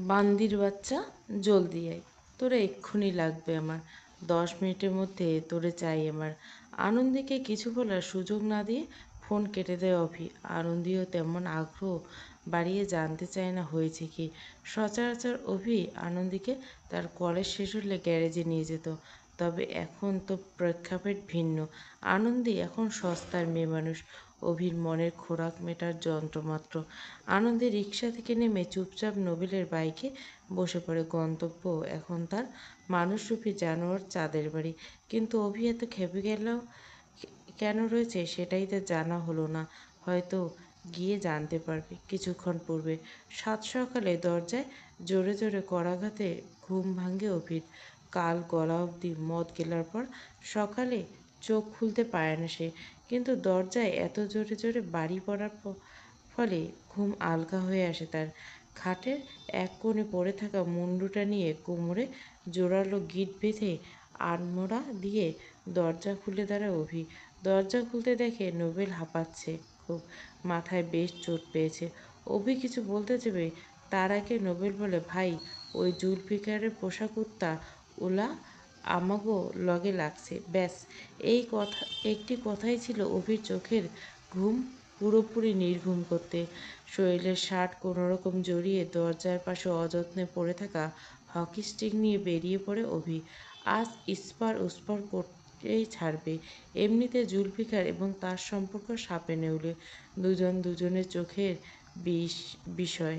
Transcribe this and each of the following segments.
বান্দির বাচ্চা, জলদি আয়, তোরা এক্ষুনি লাগবে আমার, 10 মিনিটের মধ্যে তোরে চাই আমার। আনন্দীকে কিছু বলার সুযোগ না দিয়ে ফোন কেটে দেয় অভি। আনন্দীও তেমন আগ্রহ বাড়িয়ে জানতে চায় না হয়েছে কি। সচরাচর অভি আনন্দীকে তার কলেজ শেষ হলে গ্যারেজে নিয়ে যেত, তবে এখন তো প্রেক্ষাপট ভিন্ন। আনন্দী এখন সস্তার মেয়ে মানুষ, অভির মনের খোরাক মেটার যন্ত্রমাত্র। আনন্দী রিকশা থেকে নেমে চুপচাপ নোবেলের বাইকে বসে পড়ে। গন্তব্য এখন তার মানুষরূপী জানোয়ার চাঁদের বাড়ি। কিন্তু অভি এত খেপে গেল কেন রয়েছে সেটাই তার জানা হলো না। হয়তো গিয়ে জানতে পারবে। কিছুক্ষণ পূর্বে সাত সকালে দরজায় জোরে জোরে করাঘাতে ঘুম ভাঙে অভির। কাল গলা অবধি মদ গেলার পর সকালে চোখ খুলতে পারে না সে। কিন্তু দরজায় এত জোরে জোরে বাড়ি পড়ার ফলে ঘুম আলগা হয়ে আসে তার। খাটের এক কোণে পড়ে থাকা মুন্ডুটা নিয়ে কোমরে জোরালো গিঁট বেঁধে আড়মোড়া দিয়ে দরজা খুলে দাঁড়ায় অভি। দরজা খুলতে দেখে নোবেল হাঁপাচ্ছে খুব, মাথায় বেশ চোট পেয়েছে। অভি কিছু বলতে যাবে তার আগে নোবেল বলে, ভাই, ওই জুলফিকারের পোষা কুত্তা ওলা আমাগো লগে লাগছে। ব্যাস, এই কথা, একটি কথাই ছিল অভির চোখের ঘুম পুরোপুরি নির্ঘুম করতে। শরীরের শার্ট কোনোরকম জড়িয়ে দরজার পাশে অযত্নে পড়ে থাকা হকি স্টিক নিয়ে বেরিয়ে পড়ে অভি। আজ ইস্পার উস্পার করতেই ছাড়বে। এমনিতে জুলফিকার এবং তার সম্পর্ক সাপে নেউলে, দুজন দুজনের চোখের বিষয়।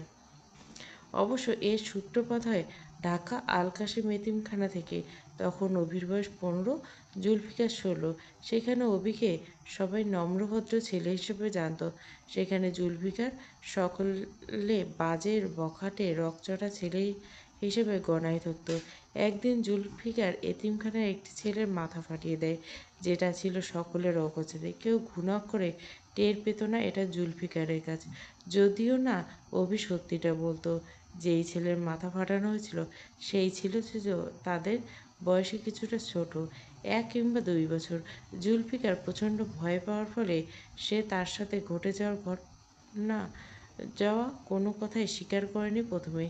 অবশ্য এর সূত্রপাত হয় ঢাকা আল কাশেম এতিমখানা থেকে। তখন অভির বয়স 15, জুলফিকার 16। সেখানে অভিকে সবাই নম্রভদ্র ছেলে হিসেবে জানত। সেখানে জুলফিকার সকলে বাজে বখাটে রকচটা ছেলে হিসেবে গণায় থাকত। একদিন জুলফিকার এতিমখানার একটি ছেলের মাথা ফাটিয়ে দেয়, যেটা ছিল সকলের অগোচরে। কেউ ঘুণাক্ষরে টের পেত না এটা জুলফিকারের কাজ। যদিও না অভি সত্যিটা বলতো, যেই ছেলের মাথা ফাটানো হয়েছিল সেই ছিল তাদের বয়সে কিছুটা ছোট, 1 কিংবা 2 বছর। জুলফিকার প্রচণ্ড ভয় পাওয়ার ফলে সে তার সাথে ঘটে যাওয়া কোনো কথাই স্বীকার করেনি প্রথমে।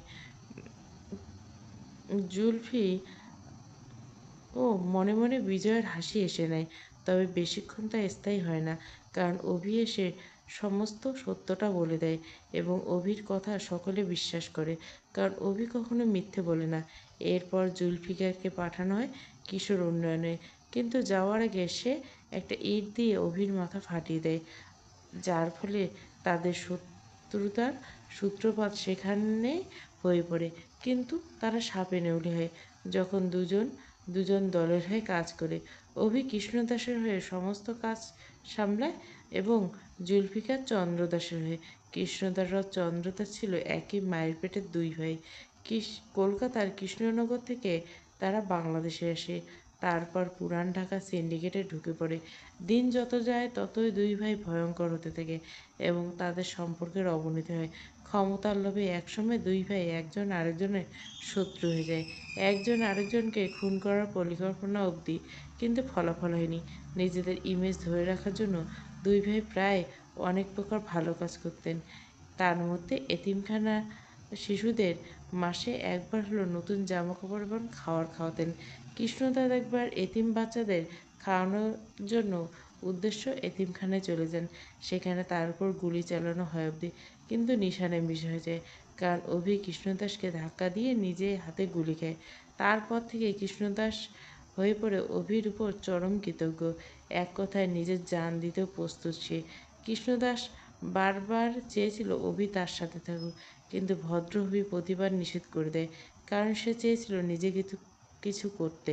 জুলফি ও মনে মনে বিজয়ের হাসি এসে নেয়, তবে বেশিক্ষণ তা স্থায়ী হয় না, কারণ অভি এসে সমস্ত সত্যটা বলে দেয় এবং অভির কথা সকলে বিশ্বাস করে, কারণ অভি কখনো মিথ্যে বলে না। এরপর জুলফিকারকে পাঠানো হয় কিশোর উন্নয়নে, কিন্তু যাওয়ার আগে সে একটা ইট দিয়ে অভির মাথা ফাটিয়ে দেয়, যার ফলে তাদের শত্রুতার সূত্রপাত সেখানে হয়ে পড়ে। কিন্তু তারা সাপে নেউলে হয় যখন দুজন দুজন দলের হয়ে কাজ করে। অভি কৃষ্ণদাসের হয়ে সমস্ত কাজ সামলায় এবং জুলফিকার চন্দ্রদাসের হয়ে। কৃষ্ণদাস আর চন্দ্রদাস ছিল একই মায়ের পেটের দুই ভাই। কলকাতার কৃষ্ণনগর থেকে তারা বাংলাদেশে আসে, তারপর পুরান ঢাকা সিন্ডিকেটে ঢুকে পড়ে। দিন যত যায় ততই দুই ভাই ভয়ঙ্কর হতে থাকে এবং তাদের সম্পর্কের অবনতি হয়। ক্ষমতার লোভে একসময় দুই ভাই একজন আরেকজনের শত্রু হয়ে যায়, একজন আরেকজনকে খুন করার পরিকল্পনা অবধি। কিন্তু ফলাফল হয়নি। নিজেদের ইমেজ ধরে রাখার জন্য দুই ভাই প্রায় অনেক প্রকার ভালো কাজ করতেন। তার মধ্যে এতিমখানা শিশুদের মাসে একবার হলো নতুন জামাকাপড় এবং খাওয়াতেন। কৃষ্ণদাস একবার এতিম বাচ্চাদের খাওয়ানোর জন্য উদ্দেশ্য এতিমখানায় চলে যান। সেখানে তার উপর গুলি চালানো হয় অবধি, কিন্তু নিশানে মিস হয়ে যায়, কারণ অভি কৃষ্ণদাসকে ধাক্কা দিয়ে নিজে হাতে গুলি খায়। তারপর থেকে কৃষ্ণদাস হয়ে পড়ে অভির উপর চরম কৃতজ্ঞ। এক কথায় নিজের জান দিতেও প্রস্তুত সে। কৃষ্ণদাস বারবার চেয়েছিল অভি তার সাথে থাকুক, কিন্তু ভদ্র অভি প্রতিবার নিষেধ করে দেয়, কারণ সে চেয়েছিল নিজে কিছু করতে।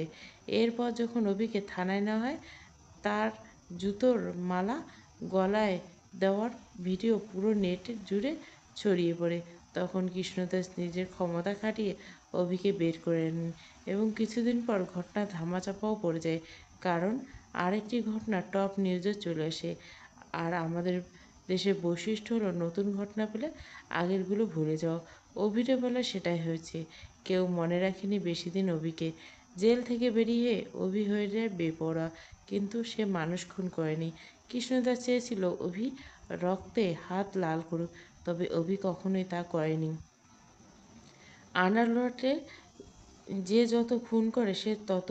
এরপর যখন অভিকে থানায় নেওয়া হয়, তার জুতোর মালা গলায় দেওয়ার ভিডিও পুরো নেট জুড়ে ছড়িয়ে পড়ে, তখন কৃষ্ণদাস নিজের ক্ষমতা খাটিয়ে অভিকে বের করে আনেন এবং কিছুদিন পর ঘটনা ধামাচাপাও পড়ে যায়, কারণ আরেকটি ঘটনা টপ নিউজে চলে আসে। আর আমাদের দেশের বৈশিষ্ট্য হলো নতুন ঘটনা পেলে আগেরগুলো ভুলে যাওয়া। অভিরে বলে সেটাই হয়েছে। কেউ মনে রাখেনি বেশি দিন অভিকে। জেল থেকে বেরিয়ে অভি হয়ে যায় বেপরোয়া, কিন্তু সে মানুষ খুন করেনি। কৃষ্ণদাস চেয়েছিল অভি রক্তে হাত লাল করুক, তবে অভি কখনোই তা করেনি। আন্ডারওয়ার্ল্ডে যে যত খুন করে সে তত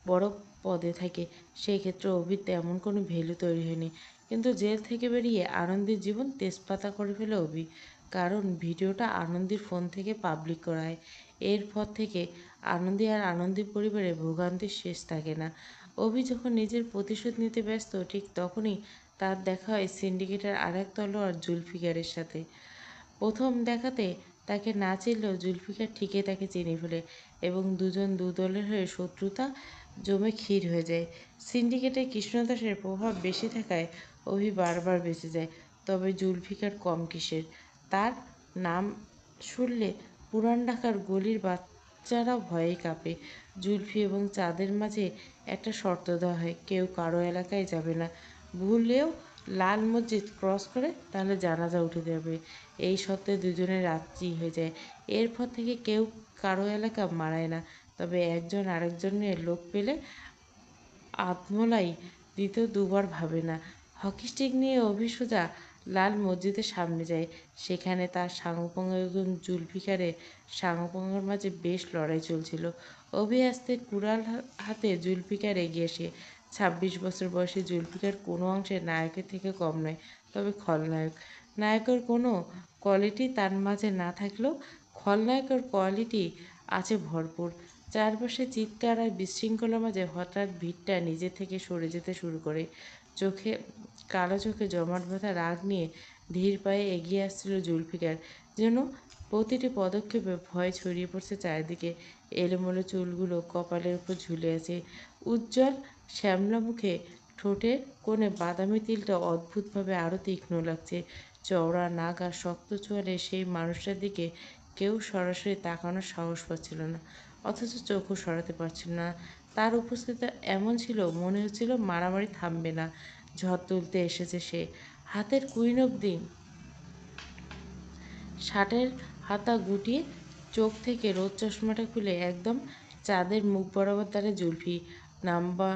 বড় পদে থাকে। সেই ক্ষেত্রে অভির তেমন কোনো ভ্যালু তৈরি হয়নি। কিন্তু জেল থেকে বেরিয়ে আনন্দীর জীবন তেজপাতা করে ফেলে অভি। কারণ ভিডিওটা আনন্দীর ফোন থেকে পাবলিক করা হয়। এরপর থেকে আনন্দী আর আনন্দীর পরিবারে ভোগান্তির শেষ থাকে না। অভি যখন নিজের প্রতিশোধ নিতে ব্যস্ত, ঠিক তখনই তার দেখা হয় সিন্ডিকেটের আরেক তলোয়ার জুলফিকারের সাথে। প্রথম দেখাতে তাকে না চিনলেও জুলফিকার ঠিকই তাকে চিনে ফেলে এবং দুজন দু দলের হয়ে শত্রুতা জমে ক্ষীর হয়ে যায়। সিন্ডিকেটে কৃষ্ণদাসের প্রভাব বেশি থাকায় অভি বারবার বেঁচে যায়। তবে জুলফিকার কম কিসের। তার নাম শুনলে পুরান ঢাকার গলির বাচ্চারা ভয়ে কাঁপে। জুলফি এবং চাঁদের মাঝে একটা শর্ত দেওয়া হয়, কেউ কারো এলাকায় যাবে না। ভুলেও লাল মসজিদ ক্রস করে তাহলে জানাজা উঠে যাবে। এই শর্তে দুজনে রাজি হয়ে যায়। এরপর থেকে কেউ কারো এলাকা মারায় না। তবে একজন আরেকজনের লোক পেলে আত্মলাই দিতেও দুবার ভাবে না। হকি স্টিক নিয়ে অভি সোজা লাল মসজিদের সামনে যায়। সেখানে তার সাঙ্গপাঙ্গ এবং জুলফিকারের সাঙ্গপাঙ্গের মাঝে বেশ লড়াই চলছিল। অভি আসতে কুড়াল হাতে জুলফিকার এগিয়ে আসে। ২৬ বছর বয়সী জুলফিকার কোনো অংশে নায়কের থেকে কম নয়, তবে খলনায়ক। নায়কের কোনো কোয়ালিটি তার মাঝে না থাকলেও খলনায়কের কোয়ালিটি আছে ভরপুর। চারপাশে চিৎকার আর বিশৃঙ্খলার মাঝে হঠাৎ ভিড়টা নিজে থেকে সরে যেতে শুরু করে। চোখে কালো চোখে জমাট বাঁধা রাগ নিয়ে ধীর পায়ে এগিয়ে আসছিল জুলফিকার। যেন প্রতিটি পদক্ষেপে ভয় ছড়িয়ে পড়ছে চারিদিকে। এলোমেলো চুলগুলো কপালের উপর ঝুলে আছে। উজ্জ্বল শ্যামলা মুখে ঠোঁটের কোণে বাদামি তিলটা অদ্ভুতভাবে আরও তীক্ষ্ণ লাগছে। চওড়া নাক আর শক্ত চোয়ালে সেই মানুষটার দিকে কেউ সরাসরি তাকানোর সাহস পাচ্ছিল না, অথচ চোখও সরাতে পারছিল না। তার উপস্থিতি এমন ছিল, মনে হচ্ছিল মারামারি থামবে না। ঝড় তুলতে এসেছে সে। হাতের কুইন অবধি শার্টের হাতা গুটিয়ে চোখ থেকে রোদ চশমাটা খুলে একদম চাঁদের মুখ বরাবর দাঁড়ায় জুলফি। নাম্বা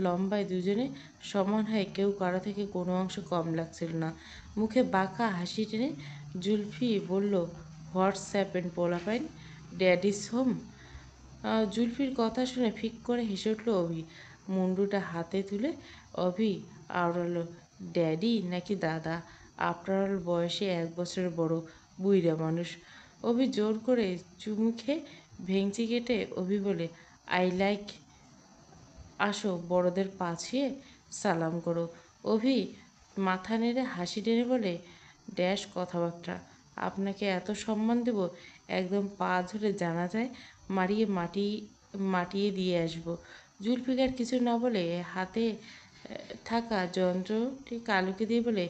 লম্বায় দুজনে সমান হয়, কেউ কারো থেকে কোনো অংশ কম লাগছিল না। মুখে বাঁকা হাসি টেনে জুলফি বলল, হোয়াটস হ্যাপেন পোলাপাইন, ড্যাড ইজ হোম। জুলফির কথা শুনে ফিক করে হেসে উঠল অভি। মুন্ডুটা হাতে তুলে অভি আওড়ালো, ড্যাডি নাকি দাদা? আফটার অল বয়সে 1 বছরের বড়, বুইড়া মানুষ। অভি জোর করে চুমু খেয়ে ভেঙচি কেটে অভি বলে, আই লাইক, আসো বড়দের পা ছুঁয়ে সালাম করো। অভি মাথা নেড়ে হাসি টেনে বলে, ড্যাশ কথাবার্তা, আপনাকে এত সম্মান দেব একদম পা ধরে জানা যায় মাটিয়ে দিয়ে আসবো। জুলফিকার কিছু না বলে হাতে থাকা যন্ত্রটি কালুকে দিয়ে বলে,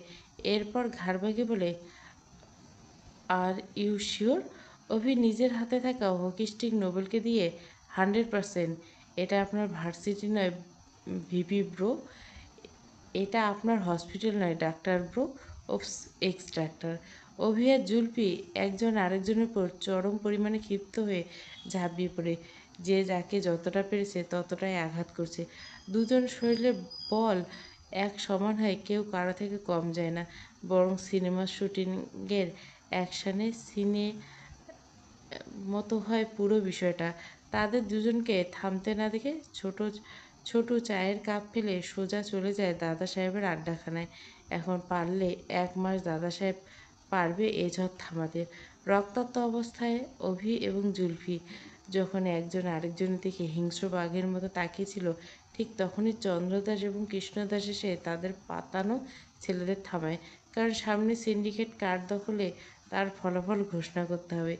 এরপর ঘাড় ভাগে বলে, আর ইউ শিওর? অভি নিজের হাতে থাকা হকি স্টিক নোবেলকে দিয়ে, 100%। এটা আপনার ভার্সিটি নয় ভিপি ব্রো, এটা আপনার হসপিটাল নয় doctor bro. Oops, ex doctor. Abhi আর জুলফি একজন আরেকজনের উপর চরম পরিমাণে ক্ষিপ্ত হয়ে ঝাঁপিয়ে পড়ে। যে যাকে যতটা পেরেছে ততটাই আঘাত করছে। দুজন শরীরের বল এক সমান হয়, কেউ কারো থেকে কম যায় না। বরং সিনেমার শুটিংয়ের অ্যাকশানে সিনে মতো হয় পুরো বিষয়টা। তাদের দুজনকে থামতে না দেখে ছোট চায়ের কাপ ফেলে সোজা চলে যায় দাদা সাহেবের আড্ডাখানায়। এখন পারলে 1 মাস দাদা সাহেব পারবে এ ঝড় থামাতে। রক্তাক্ত অবস্থায় অভি এবং জুলফি যখন একজন আরেকজনের দিকে হিংস্র বাঘের মতো তাকিয়েছিল, ঠিক তখনই চন্দ্রদাস এবং কৃষ্ণদাস এসে তাদের পাতানো ছেলেদের থামায়। কারণ সামনে সিন্ডিকেট কার দখলে তার ফলাফল ঘোষণা করতে হবে।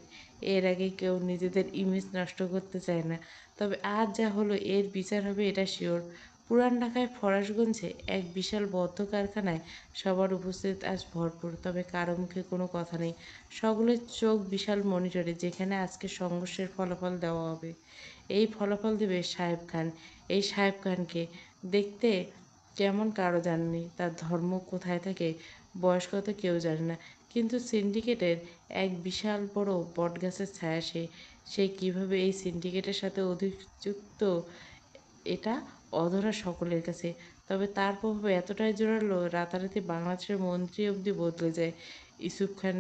এর আগে কেউ নিজেদের ইমেজ নষ্ট করতে চায় না। তবে আজ যা হলো এর বিচার হবে, এটা শিওর। পুরান ঢাকায় ফরাশগঞ্জে এক বিশাল বদ্ধ কারখানায় সবার উপস্থিত আজ ভরপুর, তবে কারো মুখে কোনো কথা নেই। সকলের চোখ বিশাল মনিটরে, যেখানে আজকে সংঘর্ষের ফলাফল দেওয়া হবে। এই ফলাফল দেবে সাহেব খান। এই সাহেব খানকে দেখতে কেমন কারো জানা নেই, তার ধর্ম কোথায় থাকে, বয়স কত কেউ জানে না। কিন্তু সিন্ডিকেটের এক বিশাল বড় বটগাছের ছায়া সে। সে কীভাবে এই সিন্ডিকেটের সাথে অধিযুক্ত এটা অধরা সকলের কাছে। তবে তার প্রভাব এতটাই জোরালো, রাতারাতি বাংলাদেশের মন্ত্রী অবধি বদলে যায়। ইউসুফ খান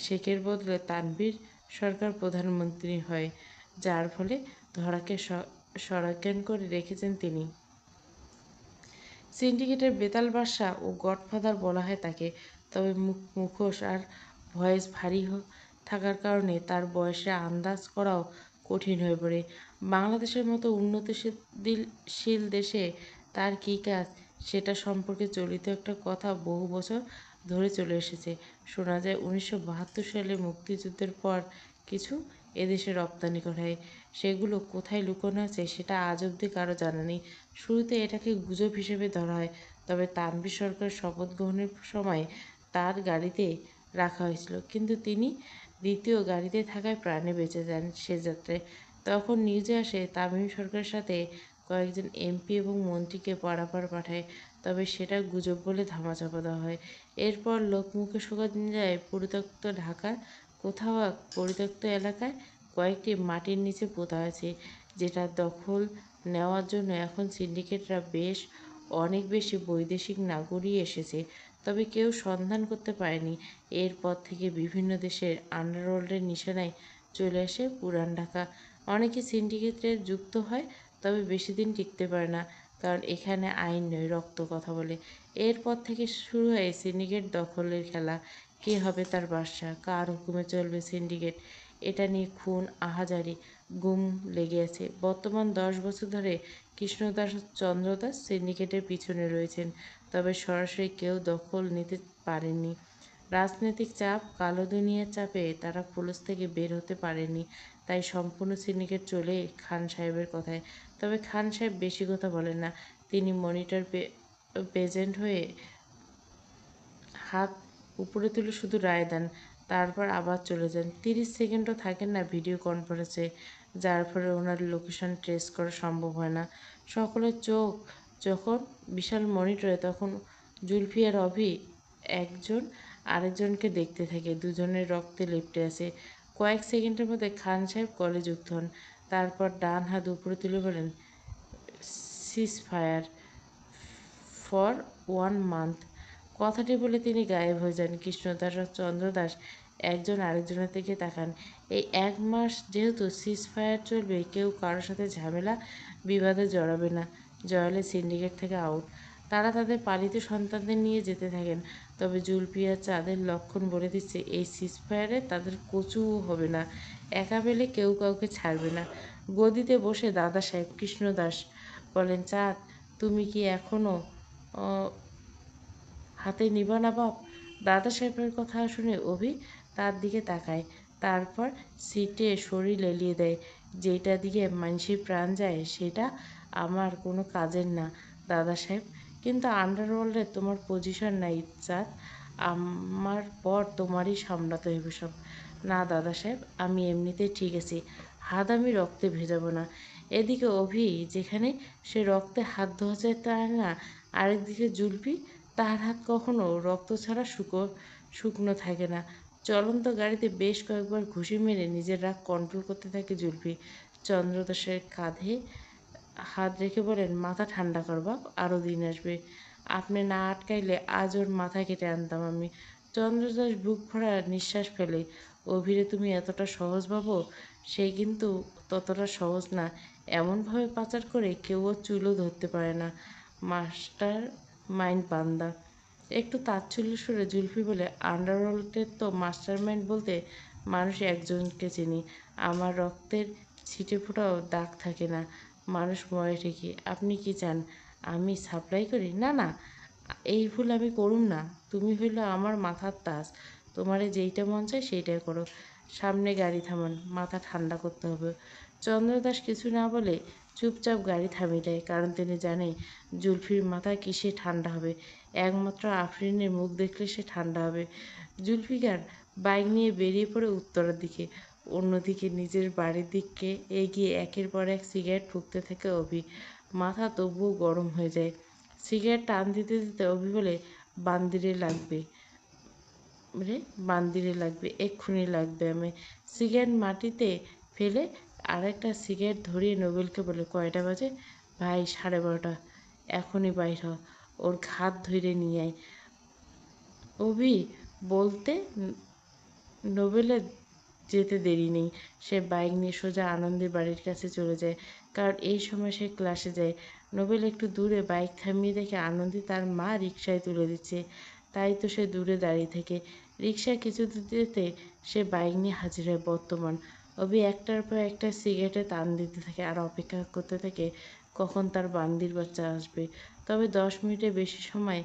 শেখের বদলে তানভীর সরকার প্রধানমন্ত্রী হয়, যার ফলে ধরাকে সরাজ্ঞান করে রেখেছেন তিনি। সিন্ডিকেটের বেতাল বাদশা ও গডফাদার বলা হয় তাকে। তবে মুখোশ আর ভয়েস ভারী থাকার কারণে তার বয়সে আন্দাজ করাও কঠিন হয়ে পড়ে। বাংলাদেশের মতো উন্নতিশীল দেশে তার কী কাজ, সেটা সম্পর্কে চলিত একটা কথা বহু বছর ধরে চলে এসেছে। শোনা যায় 1972 সালে মুক্তিযুদ্ধের পর কিছু এদেশে রপ্তানি করা হয়। সেগুলো কোথায় লুকোনো আছে সেটা আজ অবধি কারো জানা নেই। শুরুতে এটাকে গুজব হিসেবে ধরা হয়, তবে তানভীর সরকার শপথ গ্রহণের সময় তার গাড়িতে রাখা হয়েছিল, কিন্তু তিনি দ্বিতীয় গাড়িতে থাকায় প্রাণে বেঁচে যান সে যাত্রায়। তখন নিউজে আসে তামিম সরকারের সাথে কয়েকজন এমপি এবং মন্ত্রীকে পারাপার পাঠায়, তবে সেটা গুজব বলে ধামাচাপা দেওয়া হয়। এরপর লোকমুখে শোনা যায় পরিত্যক্ত ঢাকার কোথাও এক পরিত্যক্ত এলাকায় কয়েকটি মাটির নিচে পোতা আছে, যেটা দখল নেওয়ার জন্য এখন সিন্ডিকেটরা অনেক বেশি বৈদেশিক নাগরিক এসেছে, তবে কেউ সন্ধান করতে পারেনি। এরপর থেকে বিভিন্ন দেশের আন্ডারওয়ার্ল্ডের নিশানায় চলে আসে পুরান ঢাকা। অনেকে সিন্ডিকেটে যুক্ত হয়, তবে বেশি দিন টিকতে পারে না, কারণ এখানে আইন নয়, রক্ত কথা বলে। এরপর থেকে শুরু হয় সিন্ডিকেট দখলের খেলা। কে হবে তার বাদশা, কার হুকুমে চলবে সিন্ডিকেট, এটা নিয়ে খুন, আহাজারি, গুম লেগে আছে। বর্তমান 10 বছর ধরে কৃষ্ণদাস চন্দ্রদাস সিন্ডিকেটের পিছনে রয়েছেন, তবে সরাসরি কেউ দখল নিতে পারেনি। রাজনৈতিক চাপ, কালো দুনিয়ার চাপে তারা পুলিশ থেকে বের হতে পারেনি, তাই সম্পূর্ণ সিন্ডিকেট চলে খান সাহেবের কথায়। তবে খান সাহেব বেশি কথা বলেন না, তিনি মনিটর পেজেন্ট হয়ে হাত উপরে তুলে শুধু রায় দেন, তারপর আবার চলে যান। 30 সেকেন্ডও থাকেন না ভিডিও কনফারেন্সে, যার ফলে ওনার লোকেশন ট্রেস করা সম্ভব হয় না। সকলের চোখ যখন বিশাল মনিটরে, তখন জুলফি আর অভি একজন আরেকজনকে দেখতে থাকে। দুজনের রক্তে লেপ্টে আছে। কয়েক সেকেন্ডের মধ্যে খান সাহেব কলে যুক্ত হন, তারপর ডান হাত উপরে তুলে বলেন, সিজ ফায়ার ফর 1 মান্থ। কথাটি বলে তিনি গায়েব হয়ে যান। কৃষ্ণদাস ও চন্দ্রদাস একজন আরেকজনের দিকে তাকান। এই 1 মাস যেহেতু সিজ ফায়ার চলবে, কেউ কারোর সাথে ঝামেলা বিবাদে জড়াবে না, জড়ালে সিন্ডিকেট থেকে আউট। তারা তাদের পালিত সন্তানদের নিয়ে যেতে থাকেন। তবে জুলফি আর চাঁদের লক্ষণ বলে দিচ্ছে, এই সিজ ফায়ারে তাদের কচুও হবে না, একা পেলে কেউ কাউকে ছাড়বে না। গদিতে বসে দাদা সাহেব কৃষ্ণদাস বলেন, চাঁদ, তুমি কি এখনও হাতে নিবা না বাপ? দাদা সাহেবের কথা শুনে অভি তার দিকে তাকায়, তারপর সিটে শরীর এলিয়ে দেয়। যেটা দিকে মানুষের প্রাণ যায় সেটা আমার কোনো কাজের না দাদা সাহেব, কিন্তু আন্ডারওয়ার্ল্ডে তোমার পজিশন নাই চাঁদ, আমার পর তোমারই সামলাতে হবে সব। না দাদা সাহেব, আমি এমনিতেই ঠিক আছি, হাত আমি রক্তে ভেজাবো না। এদিকে অভি যেখানে সে রক্তে হাত ধোয়া যেতে পারে না, আরেকদিকে জুলফি, তার হাত কখনো রক্ত ছাড়া শুকনো থাকে না। চলন্ত গাড়িতে বেশ কয়েকবার ঘুষি মেরে নিজের রাগ কন্ট্রোল করতে থাকে জুলফি। চন্দ্রদাসের কাঁধে হাত রেখে বলেন, মাথা ঠান্ডা কর বাপ, আরও দিন আসবে। আপনি না আটকাইলে আজ ওর মাথা কেটে আনতাম আমি। চন্দ্রদাস বুক ভরা নিঃশ্বাস ফেলে। অভিরে তুমি এতটা সহজ ভাবো, সে কিন্তু ততটা সহজ না। এমনভাবে পাচার করে কেউ ওর চুলও ধরতে পারে না। মাস্টার মাইন্ড বান্দা। একটু তাচ্ছিল্য সুরে জুলফি বলে, আন্ডারওয়ার্ল্ডের তো মাস্টার মাইন্ড বলতে মানুষ একজনকে চিনি, আমার রক্তের ছিটে ফোটাও দাগ থাকে না, মানুষ মরে ঠিকই। আপনি কি চান আমি সাপ্লাই করি? না না, এই ভুল আমি করুম না। তুমি হইল আমার মাথার তাজ, তোমারে যেইটা মন চায় সেইটাই করো। সামনে গাড়ি থামান, মাথা ঠান্ডা করতে হবে। চন্দ্রদাস কিছু না বলে চুপচাপ গাড়ি থামিয়ে দেয়, কারণ তিনি জানে জুলফির মাথা কিসে ঠান্ডা হবে। একমাত্র আফরিনের মুখ দেখলে সে ঠান্ডা হবে। জুলফিকার বাইক নিয়ে বেরিয়ে পড়ে উত্তরের দিকে। অন্যদিকে নিজের বাড়ির দিকে এগিয়ে একের পর এক সিগারেট ফুঁকতে থাকে অভি। মাথা তবুও গরম হয়ে যায়। সিগারেট টান দিতে দিতে অভি বলে, বান্দিরে লাগবে বান্দিরে লাগবে, এক্ষুনি লাগবে আমি। সিগারেট মাটিতে ফেলে আরেকটা সিগারেট ধরিয়ে নোবেলকে বলে, কয়টা বাজে? ভাই 12:30। এখনই বাইর হ, ওর ঘাত ধরে নিয়ে আয়। অভি বলতে নোবেলের যেতে দেরি নেই। সে বাইক নিয়ে সোজা আনন্দের বাড়ির কাছে চলে যায়, কারণ এই সময় সে ক্লাসে যায়। নোবেল একটু দূরে বাইক থামিয়ে দেখে আনন্দী তার মা রিকশায় তুলে দিচ্ছে। তাই তো সে দূরে দাঁড়িয়ে থেকে রিকশা কিছু দূর যেতে সে বাইক নিয়ে হাজির হয়। বর্তমান অভি একটার পর একটা সিগারেটে টান দিতে থাকে আর অপেক্ষা করতে থাকে কখন তার বান্দির বাচ্চা আসবে। তবে 10 মিনিটের বেশি সময়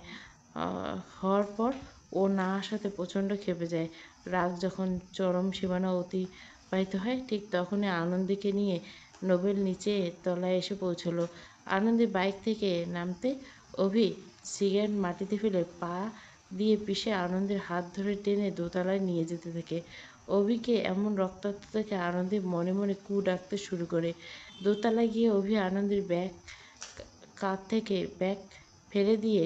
হওয়ার পর ও না আসাতে প্রচণ্ড ক্ষেপে যায়। রাগ যখন চরম সীমানা অতিবাহিত হয়, ঠিক তখনই আনন্দীকে নিয়ে নোবেল নিচে তলায় এসে পৌঁছলো। আনন্দী বাইক থেকে নামতে অভি সিগারেট মাটিতে ফেলে পা দিয়ে পিষে আনন্দের হাত ধরে টেনে দোতলায় নিয়ে যেতে থাকে। অভিকে এমন রক্তাক্ত দেখে আনন্দী মনে মনে কু ডাকতে শুরু করে। দোতলায় গিয়ে অভি আনন্দের কাঁধ থেকে ব্যাগ ফেলে দিয়ে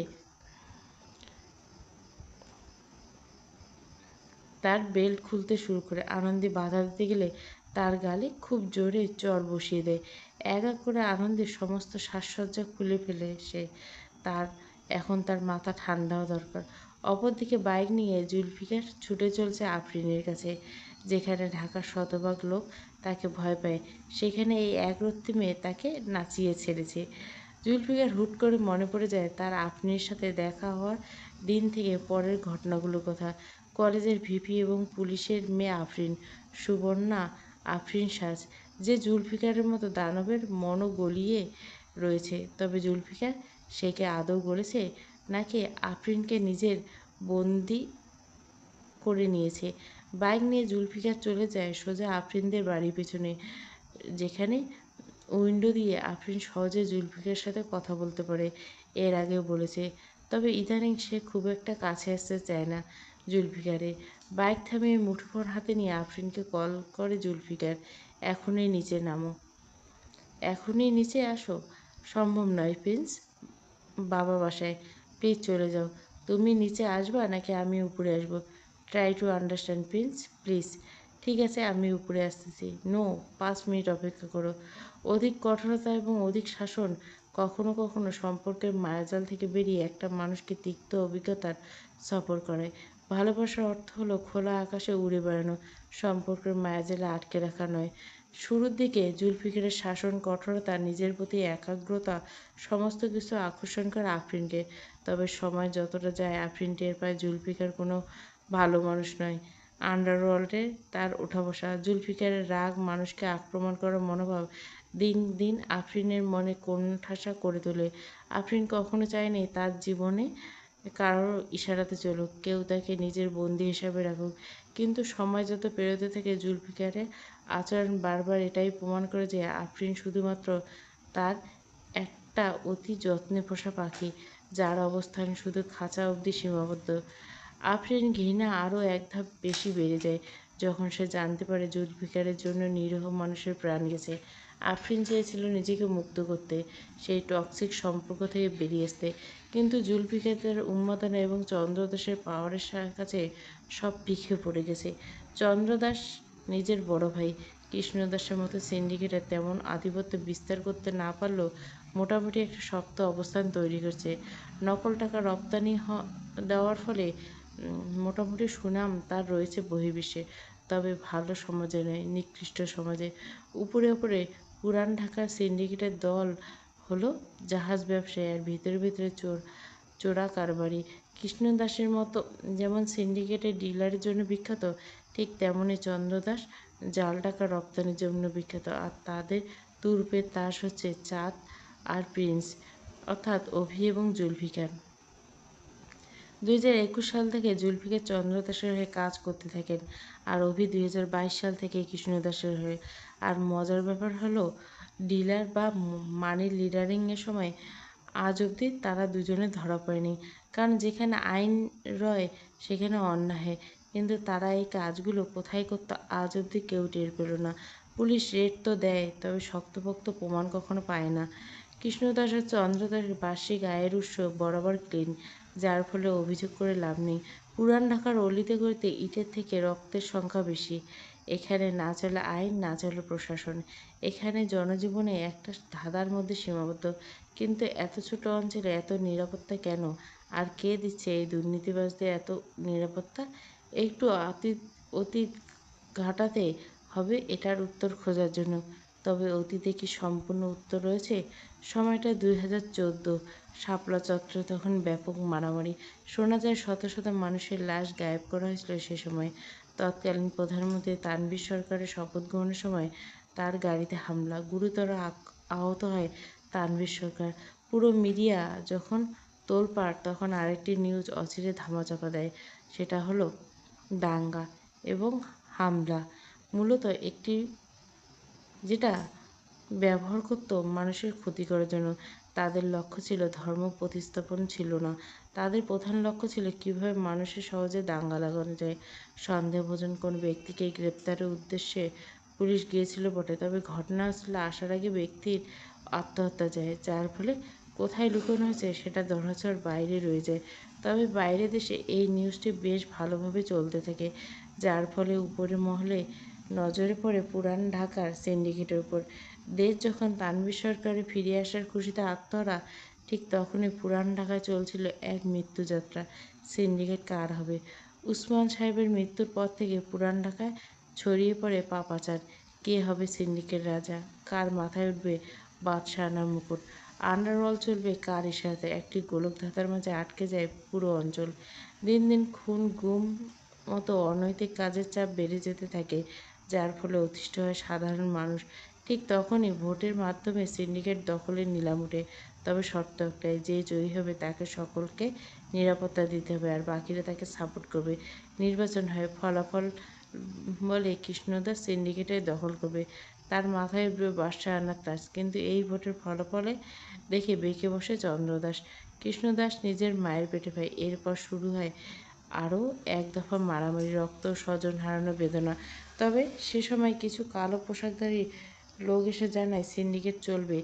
তার বেল্ট খুলতে শুরু করে। আনন্দী বাধা দিতে গেলে তার গালে খুব জোরে চড় বসিয়ে দেয়। এক এক করে আনন্দের সমস্ত সাজসজ্জা খুলে ফেলে সে। তার এখন তার মাথা ঠান্ডা হওয়া দরকার। অপরদিকে বাইক নিয়ে জুলফিকার ছুটে চলছে আফরিনের কাছে। যেখানে ঢাকার শতভাগ লোক তাকে ভয় পায়, সেখানে এই একরত্তি মেয়ে তাকে নাচিয়ে ছেড়েছে। জুলফিকার হুট করে মনে পড়ে যায় তার আফরিনের সাথে দেখা হওয়ার দিন থেকে পরের ঘটনাগুলোর কথা। কলেজের ভিপি এবং পুলিশের মেয়ে আফরিন, সুবর্ণা আফরিন সাজ, যে জুলফিকারের মতো দানবের মনও গলিয়ে রয়েছে। তবে জুলফিকার সেকে আদৌ গলেছে, নাকি আফরিনকে নিজের বন্দি করে নিয়েছে? বাইক নিয়ে জুলফিকার চলে যায় সোজা আফরিনদের বাড়ির পেছনে, যেখানে উইন্ডো দিয়ে আফরিন সহজে জুলফিকারের সাথে কথা বলতে পারে। এর আগেও বলেছে। তবে ইদানিং সে খুব একটা কাছে আসতে চায় না জুলফিকারের। বাইক থামিয়ে মুঠোফোন হাতে নিয়ে আফরিনকে কল করে জুলফিকার, এখনই নিচে নামো, এখনই নিচে আসো। সম্ভব নয় প্রিন্স, বাবা বাসায়, প্লিজ চলে যাও। তুমি নিচে আসবা নাকি আমি উপরে আসবো? Try to understand Prince, please. ঠিক আছে, আমি উপরে আসতেছি। নো, 5 মিনিট অপেক্ষা করো। অধিক কঠোরতা এবং অধিক শাসন কখনো কখনো সম্পর্কের মায়াজাল থেকে বেরিয়ে একটা মানুষকে তিক্ত অভিজ্ঞতার সফর করায়। ভালোবাসার অর্থ হলো খোলা আকাশে উড়ে বেড়ানো, সম্পর্কের মায়াজালে আটকে রাখা নয়। শুরুর দিকে জুলফিকারের শাসন, কঠোরতা, নিজের প্রতি একাগ্রতা সমস্ত কিছু আকর্ষণ করে আফরিনকে। তবে সময় যতটা যায় আফরিন টের পায় জুলফিকার কোনো ভালো মানুষ নয়। আন্ডারওয়ার্ল্ডে তার ওঠা বসা। জুলফিকারের রাগ, মানুষকে আক্রমণ করার মনোভাব দিন দিন আফরিনের মনে কোণঠাসা করে তোলে। আফরিন কখনো চায়নি তার জীবনে কারোর ইশারাতে চলুক, কেউ তাকে নিজের বন্দি হিসাবে রাখুক। কিন্তু সময় যত পেরোতে থাকে জুলফিকারের আচরণ বারবার এটাই প্রমাণ করে যে আফরিন শুধুমাত্র তার একটা অতি যত্নে পোষা পাখি, যার অবস্থান শুধু খাঁচা অবধি সীমাবদ্ধ। আফরিন ঘৃণা আরও এক ধাপ বেশি বেড়ে যায় যখন সে জানতে পারে জুলফিকারের জন্য নিরীহ মানুষের প্রাণ গেছে। আফরিন চেয়েছিল নিজেকে মুক্ত করতে, সেই টক্সিক সম্পর্ক থেকে বেরিয়ে আসতে, কিন্তু জুলফিকারের উন্মাদনা এবং চন্দ্রদাসের পাওয়ারের কাছে সব ফিকে পড়ে গেছে। চন্দ্রদাস নিজের বড় ভাই কৃষ্ণদাসের মতো সিন্ডিকেটে তেমন আধিপত্য বিস্তার করতে না পারলেও মোটামুটি একটা শক্ত অবস্থান তৈরি করছে। নকল টাকা রপ্তানি দেওয়ার ফলে মোটামুটি সুনাম তার রয়েছে বহির্বিশ্বে, তবে ভালো সমাজে নয়, নিকৃষ্ট সমাজে। উপরে উপরে পুরান ঢাকার সিন্ডিকেটের দল হলো জাহাজ ব্যবসায়ী, আর ভিতরে ভিতরে চোরা কারবারি। কৃষ্ণদাসের মতো যেমন সিন্ডিকেটের ডিলারের জন্য বিখ্যাত, ঠিক তেমনই চন্দ্রদাস জাল টাকা রপ্তানির জন্য বিখ্যাত। আর তাদের তুরপের তাস হচ্ছে চাঁদ আর প্রিন্স, অর্থাৎ অভি এবং জুলফিকার। 2021 সাল থেকে জুলফিকার চন্দ্রদাসের হয়ে কাজ করতে থাকেন, আর অভি 2022 সাল থেকে কৃষ্ণদাসের হয়ে। আর মজার ব্যাপার হলো, ডিলার বা মানি লিডারিংয়ের সময় আজ অবধি তারা দুজনে ধরা পড়েনি, কারণ যেখানে আইন রয় সেখানে অন্যায় হয়। কিন্তু তারা এই কাজগুলো কোথায় করতো আজ অবধি কেউ টের পেল না। পুলিশ রেড তো দেয়, তবে শক্তপোক্ত প্রমাণ কখনো পায় না। কৃষ্ণদাস ও চন্দ্রদাসের বার্ষিক আয়ের উৎস বরাবর ক্লিন, যার ফলে অভিযোগ করে লাভ নেই। পুরান ঢাকার অলিতে গলিতে ইটের থেকে রক্তের সংখ্যা বেশি। এখানে না চলে আইন, না চলে প্রশাসন। এখানে জনজীবনে একটা ধাঁধার মধ্যে সীমাবদ্ধ। কিন্তু এত ছোট অঞ্চলে এত নিরাপত্তা কেন? আর কে দিচ্ছে এই দুর্নীতিবাজদের এত নিরাপত্তা? একটু অতীত ঘাটাতে হবে এটার উত্তর খোঁজার জন্য। তবে অতীতে কি সম্পূর্ণ উত্তর রয়েছে? সময়টা 2014। শাপলা চত্বরে তখন ব্যাপক মারামারি। শোনা যায় শত শত মানুষের লাশ গায়েব করা হয়েছিল সে সময়। তৎকালীন প্রধানমন্ত্রী তানভীর সরকারের শপথ গ্রহণের সময় তার গাড়িতে হামলা। গুরুতর আহত হয় তানভীর সরকার। পুরো মিডিয়া যখন তোলপাড়, তখন আরেকটি নিউজ অচিরে ধামাচাপা দেয়। সেটা হলো দাঙ্গা এবং হামলা। মূলত একটি যেটা ব্যবহার করত মানুষের ক্ষতি করার জন্য। তাদের লক্ষ্য ছিল ধর্ম প্রতিস্থাপন ছিল না। তাদের প্রধান লক্ষ্য ছিল কীভাবে মানুষের সহজে দাঙ্গা লাগানো যায়। সন্দেহভাজন কোনো ব্যক্তিকে গ্রেপ্তারের উদ্দেশ্যে পুলিশ গিয়েছিল বটে, তবে ঘটনাস্থলে আসার আগে ব্যক্তির আত্মহত্যা যায়, যার ফলে কোথায় লুকানো হয়েছে সেটা ধরাছোঁয়ার বাইরে রয়ে যায়। তবে বাইরের দেশে এই নিউজটি বেশ ভালোভাবে চলতে থাকে, যার ফলে উপরের মহলে নজরে পড়ে পুরান ঢাকার সিন্ডিকেটের উপর। দেশ যখন তানভীর সরকারের ফিরে আসার খুশিতে আত্মহারা, ঠিক তখনই পুরান ঢাকায় চলছিল এক মৃত্যুযাত্রা। সিন্ডিকেট কার হবে? উসমান সাহেবের মৃত্যুর পর থেকে পুরান ঢাকায় ছড়িয়ে পড়ে পাপাচার। কে হবে সিন্ডিকেট রাজা? কার মাথায় উঠবে বাদশাহানার মুকুট? আন্ডারওয়ার্ল্ড চলবে কার ইশারাতে? একটি গোলকধাঁধার মাঝে আটকে যায় পুরো অঞ্চল। দিন দিন খুন, গুম মতো অনৈতিক কাজের চাপ বেড়ে যেতে থাকে, যার ফলে অতিষ্ঠ হয় সাধারণ মানুষ। ঠিক তখনই ভোটের মাধ্যমে সিন্ডিকেট দখলের নিলাম ওঠে। তবে শর্ত একটাই, যে জয়ী হবে তাকে সকলকে নিরাপত্তা দিতে হবে, আর বাকিরা তাকে সাপোর্ট করবে। নির্বাচন হয়, ফলাফল বলে কৃষ্ণদাস সিন্ডিকেটের দখল করবে, তার মাথায় উঠবে বাদশাহানার তাজ। কিন্তু এই ভোটের ফলাফলে দেখে বেঁকে বসে চন্দ্রদাস। কৃষ্ণদাস নিজের মায়ের পেটে পায়। এরপর শুরু হয় আরও এক দফা মারামারি, রক্ত, স্বজন হারানোর বেদনা। তবে সে সময় কিছু কালো পোশাকধারী লোক এসে জানায় সিন্ডিকেট চলবে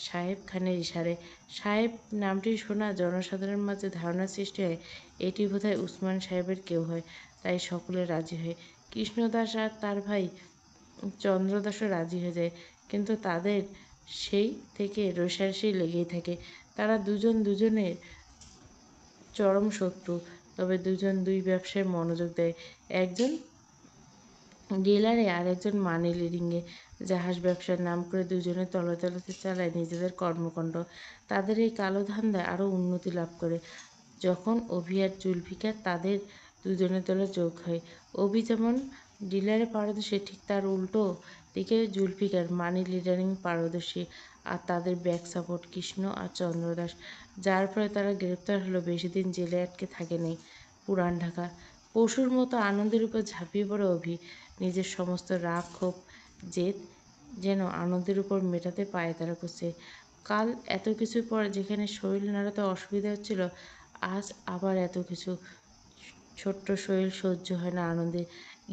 সাহেব খানের ইশারায়। সাহেব নামটি শোনা জনসাধারণের মাঝে ধারণা সৃষ্টি হয় এটি বোধহয় উসমান সাহেবের কেউ হয়। তাই সকলে রাজি হয়। কৃষ্ণদাস আর তার ভাই চন্দ্রদাসও রাজি হয়ে যায়। কিন্তু তাদের সেই থেকে রোষারসি লেগেই থাকে। তারা দুজন দুজনের চরম শত্রু। তবে দুজন দুই ব্যবসায় মনোযোগ দেয়। একজন ডিলারে আর একজন মানি লিডিংয়ে। জাহাজ ব্যবসার নাম করে দুজনে তলে তলাতে চালায় নিজেদের কর্মকাণ্ড। তাদের এই কালো ধান্দায় আরও উন্নতি লাভ করে যখন অভি আর জুলফিকার তাদের দুজনের দলে যোগ হয়। অভি যেমন ডিলারে পারদর্শী, ঠিক তার উল্টো দিকে জুলফিকার মানি লিডারিং পারদর্শী। আর তাদের ব্যাক সাপোর্ট কৃষ্ণ আর চন্দ্রদাস, যার ফলে তারা গ্রেপ্তার হলো, বেশিদিন জেলে আটকে থাকেনি। পুরান ঢাকা পশুর মতো আনন্দের উপর ঝাঁপিয়ে পড়ে অভি। নিজের সমস্ত রাগ, ক্ষোভ, জেদ যেন আনন্দের উপর মেটাতে পায়তারা করছে। কাল এত কিছুর পর যেখানে শরীর নাড়াতে অসুবিধা হচ্ছিল, আজ আবার এত কিছু। ছোট্ট শরীর সহ্য হয় না আনন্দে।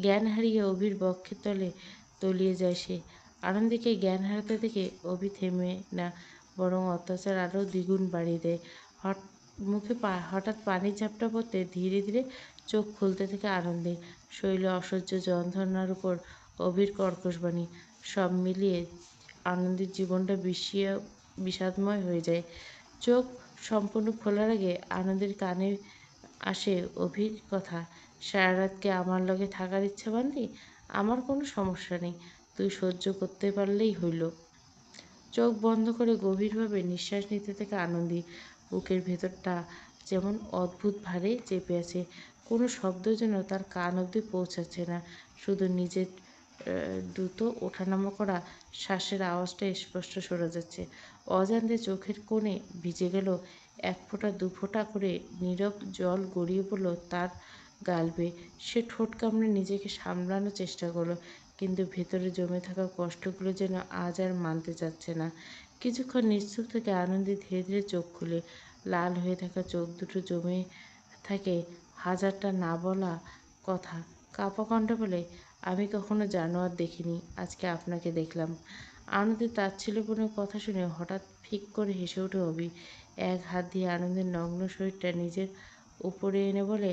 জ্ঞান হারিয়ে অভির বক্ষের তলে তলিয়ে যায় সে। আনন্দীকে জ্ঞান হারাতে দেখে অভি থেমে না, বরং অত্যাচার আরও দ্বিগুণ বাড়িয়ে দেয়। মুখে হঠাৎ পানির ঝাপটা পড়তে ধীরে ধীরে চোখ খুলতে থাকে আনন্দে। শরীরে অসহ্য যন্ত্রণার উপর অভির কর্কশবাণী, সব মিলিয়ে আনন্দের জীবনটা বিষাদময় হয়ে যায়। চোখ সম্পূর্ণ খোলার আগে আনন্দের কানে আসে অভির কথা। সারা রাত কি আমার লগে থাকার ইচ্ছা বান্ধি? আমার কোনো সমস্যা নেই, তুই সহ্য করতে পারলেই হইল। চোখ বন্ধ করে গভীরভাবে নিঃশ্বাস নিতে থাকে আনন্দী। বুকের ভেতরটা যেমন অদ্ভুত ভারে চেপে আছে। কোনো শব্দ যেন তার কান অবধি পৌঁছাচ্ছে না। শুধু নিজের দ্রুত ওঠানামা করা শ্বাসের আওয়াজটা স্পষ্ট শোনা যাচ্ছে। অজান্তে চোখের কোণে ভিজে গেল এক ফোঁটা দু ফোঁটা করে নীরব জল গড়িয়ে পড়ল তার গাল বেয়ে। সে ঠোঁট কামড়ে নিজেকে সামলানোর চেষ্টা করলো, কিন্তু ভেতরে জমে থাকা কষ্টগুলো যেন আজ আর মানতে চাচ্ছে না। কিছুক্ষণ নিশ্চুপ থেকে আনন্দী ধীরে ধীরে চোখ খুলে। লাল হয়ে থাকা চোখ দুটো জমে থাকে হাজারটা না বলা কথা। কাঁপা কণ্ঠে বলে, আমি কখনো জানোয়ার দেখিনি, আজকে আপনাকে দেখলাম। আনন্দের তাচ্ছিল্যপূর্ণ কথা শুনে হঠাৎ ফিক করে হেসে ওঠে অভি। এক হাত দিয়ে আনন্দের নগ্ন শরীরটা নিজের উপরে এনে বলে,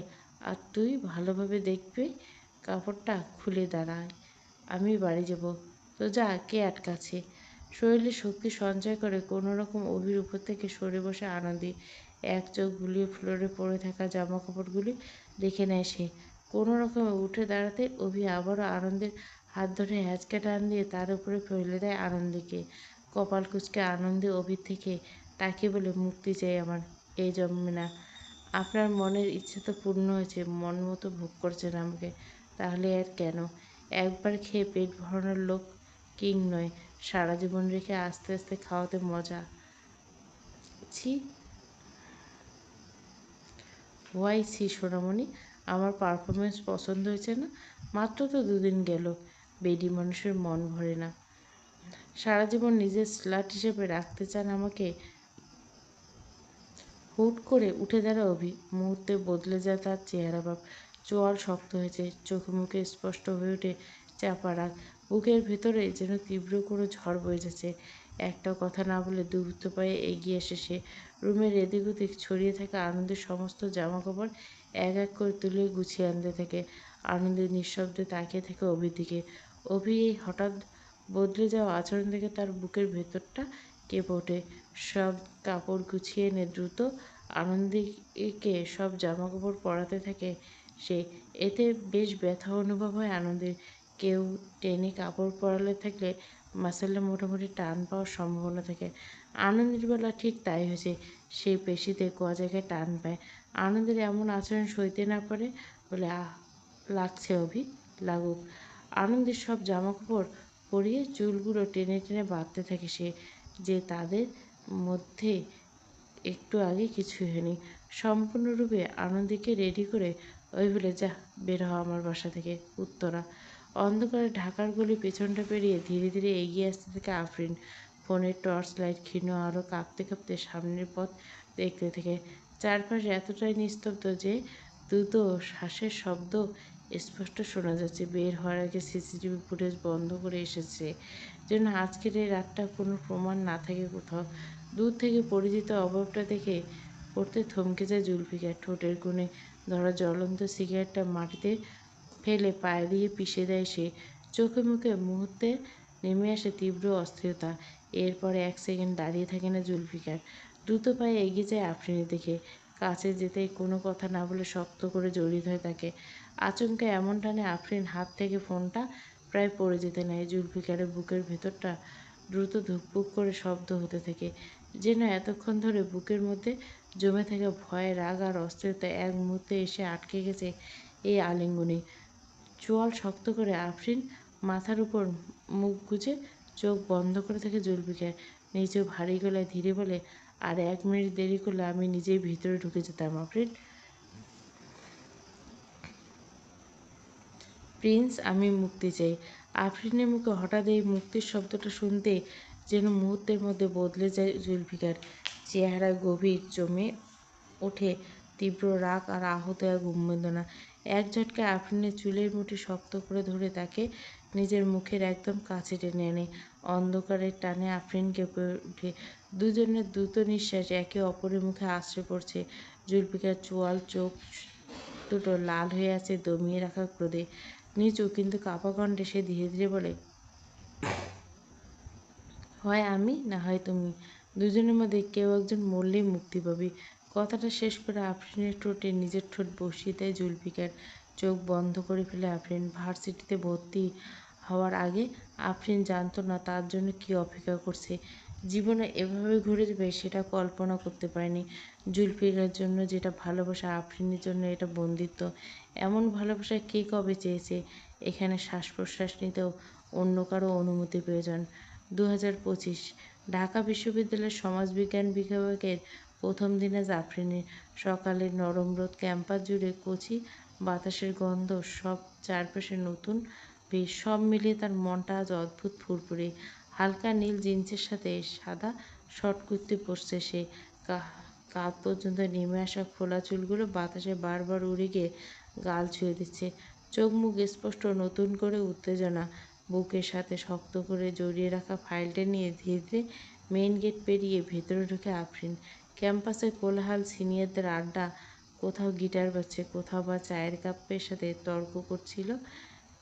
আর তুই ভালোভাবে দেখবি, কাপড়টা খুলে দাঁড়ায়, আমি বাড়ি যাব। তো যা, কে আটকাচ্ছে? শরীরে শক্তি সঞ্চয় করে কোনো রকম অভির উপর থেকে সরে বসে আনন্দী। এক চোখ বুলিয়ে ফ্লোরে পড়ে থাকা জামা কাপড়গুলি দেখে নেয় সে। কোনো রকমে উঠে দাঁড়াতে অভি আবারও আনন্দের হাত ধরে হ্যাঁচকা টান দিয়ে তার উপরে ফেলে দেয় আনন্দীকে। কপাল কুঁচকে আনন্দে অভির থেকে তাকিয়ে বলে, মুক্তি চাই আমার, এই জন্মে না। আপনার মনের ইচ্ছে তো পূর্ণ হয়েছে, মন মতো ভোগ করছেন আমাকে, তাহলে আর কেন? একবার খেয়ে পেট ভরানোর লোক কিং নয়, সারা জীবন রেখে আস্তে আস্তে খাওয়াতে মজা। ছি, হোয়াই ছি সোনামণি, আমার পারফরমেন্স পছন্দ হয়েছে না? মাত্র তো দুদিন গেল, বেডি মানুষের মন ভরে না। সারা জীবন নিজের স্লাট হিসেবে রাখতে চান আমাকে? হুট করে উঠে দাঁড়ায় অভি। মুহূর্তে বদলে যায় তার চেহারা ভাব। চোয়াল শক্ত হয়েছে, চোখে মুখে স্পষ্ট হয়ে ওঠে চাপা রাগ। বুকের ভেতরে যেন তীব্র কোনো ঝড় বয়ে যাচ্ছে। একটা কথা না বলে দ্রুত পায়ে এগিয়ে এসে সে রুমের এদিক ওদিক ছড়িয়ে থাকা আনন্দের সমস্ত জামাকাপড় এক এক করে তুলে গুছিয়ে আনতে থাকে। আনন্দের নিঃশব্দে তাকিয়ে থাকে অভির দিকে। অভি এই হঠাৎ বদলে যাওয়া আচরণ থেকে তার বুকের ভেতরটা কেঁপে ওঠে। সব কাপড় গুছিয়ে এনে দ্রুত আনন্দীকে সব জামাকাপড় পরাতে থাকে সে। এতে বেশ ব্যথা অনুভব হয় আনন্দের। কেউ টেনে কাপড় পরালে থাকলে মাসালে মোটামুটি টান পাওয়ার সম্ভাবনা থাকে। আনন্দের বেলা ঠিক তাই হয়েছে। সে পেশিতে ক জায়গায় টান পায়। আনন্দের এমন আচরণ সইতে না পারে বলে, লাগছে অভি, লাগুক। আনন্দের সব জামাকাপড় পরিয়ে চুলগুলো টেনে টেনে বাঁধতে থাকে সে, যে তাদের মধ্যে একটু আগে কিছুই হয়নি। সম্পূর্ণরূপে আনন্দীকে রেডি করে ওই বলে, যা বের হ আমার বাসা থেকে, উত্তরা। অন্ধকারে ঢাকার গলি পেছনটা পেরিয়ে ধীরে ধীরে এগিয়ে আসতে থাকে আফরিন। ফোনের টর্চ লাইট ক্ষীণ আরও কাঁপতে কাঁপতে সামনের পথ দেখতে থাকে। চারপাশে এতটাই নিস্তব্ধ যে দ্রুত শ্বাসের শব্দ স্পষ্ট শোনা যাচ্ছে। বের হওয়ার আগে সিসিটিভি ফুটেজ বন্ধ করে এসেছে, যেন আজকের এই রাতটা কোনো প্রমাণ না থাকে কোথাও। দূর থেকে পরিচিত অভাবটা দেখে পড়তে থমকে যায় জুলফিকার। ঠোঁটের কোণে ধরা জ্বলন্ত সিগারেটটা মাটিতে ফেলে পায়ে দিয়ে পিষে দেয় সে। চোখে মুখে মুহূর্তে নেমে আসে তীব্র অস্থিরতা। এরপরে এক সেকেন্ড দাঁড়িয়ে থাকে না জুলফিকার। দ্রুত পায়ে এগিয়ে যায় আফরিনের দিকে। কাছে যেতেই কোনো কথা না বলে শক্ত করে জড়িয়ে ধরে তাকে। আচমকা এমন টানে আফরিন হাত থেকে ফোনটা প্রায় পড়ে যেতে নেয়। জুলফিকারের বুকের ভেতরটা দ্রুত ধুকপুক করে শব্দ হতে থাকে, যেন এতক্ষণ ধরে বুকের মধ্যে জমে থাকা ভয়, রাগ আর অস্থিরতা এক মুহূর্তে এসে আটকে গেছে এই আলিঙ্গনে। চোয়াল শক্ত করে আফরিন মাথার উপর মুখ গুজে চোখ বন্ধ করে থাকে জুলফিকার। নিচু ভারী গলায় ধীরে বলে, আর 1 মিনিট দেরি করলে আমি নিজেই ভিতরে ঢুকে যেতাম আফরিন। প্রিন্স, আমি মুক্তি চাই। আফরিনের মুখে হঠাৎ এই মুক্তির শব্দটা শুনতে যেন মুহূর্তের মধ্যে বদলে যায় জুলফিকার। চেহারা গভীর জমে ওঠে তীব্র রাগ আর আহত এক উন্মাদনা। এক ঝটকায় আফরিনের চুলের মুঠি শক্ত করে ধরে তাকে নিজের মুখের একদম কাছে টেনে আনে। অন্ধকারের টানে আফরিন কেঁপে ওঠে। দুজনের দ্রুত নিঃশ্বাস একে অপরের মুখে আছড়ে পড়ছে। জুলফিকার চোয়াল চোখ দুটো লাল হয়ে আছে দমিয়ে রাখা ক্রোধে। নিচু কিন্তু কাঁপা কণ্ঠে সে ধীরে ধীরে বলে, হয় আমি না হয় তুমি, দুজনের মধ্যে কেউ একজন মরলেই মুক্তি পাবি। কথাটা শেষ করে আফরিনের ঠোঁটে নিজের ঠোঁট বসিয়ে দেয় জুলফিকার। চোখ বন্ধ করে ফেলে আফরিন। ভার্সিটিতে ভর্তি হওয়ার আগে আফরিন জানতো না তার জন্য কী অপেক্ষা করছে। জীবনে এভাবে ঘুরে যাবে সেটা কল্পনা করতে পারেনি। জুলফিকার জন্য যেটা ভালোবাসা, আফরিনের জন্য এটা বন্দিত্ব। এমন ভালোবাসা কে কবে চেয়েছে? এখানে শ্বাস প্রশ্বাস নিতেও অন্য কারো অনুমতি প্রয়োজন। 2025 ঢাকা বিশ্ববিদ্যালয়ের সমাজবিজ্ঞান বিভাগের প্রথম দিন আজ আফরিনের। সকালের নরম রোদ, ক্যাম্পাস জুড়ে কচি বাতাসের গন্ধ, সব চারপাশে নতুন ভিড়, সব মিলিয়ে তার মনটা আজ অদ্ভুত ফুরফুরে। হালকা নীল জিন্সের সাথে সাদা শর্ট কুর্তি পরছে সে। কাঁধ পর্যন্ত নেমে আসা খোলা চুলগুলো বাতাসে বারবার উড়ে গিয়ে গাল ছুঁয়ে দিচ্ছে। চোখ মুখ স্পষ্ট নতুন করে উত্তেজনা। বুকের সাথে শক্ত করে জড়িয়ে রাখা ফাইলটা নিয়ে ধীরে ধীরে মেইন গেট পেরিয়ে ভেতরে ঢুকে আফরিন। ক্যাম্পাসের কোলাহল, সিনিয়রদের আড্ডা, কোথাও গিটার বাজছে, কোথাও বা চায়ের কাপের সাথে তর্ক করছিল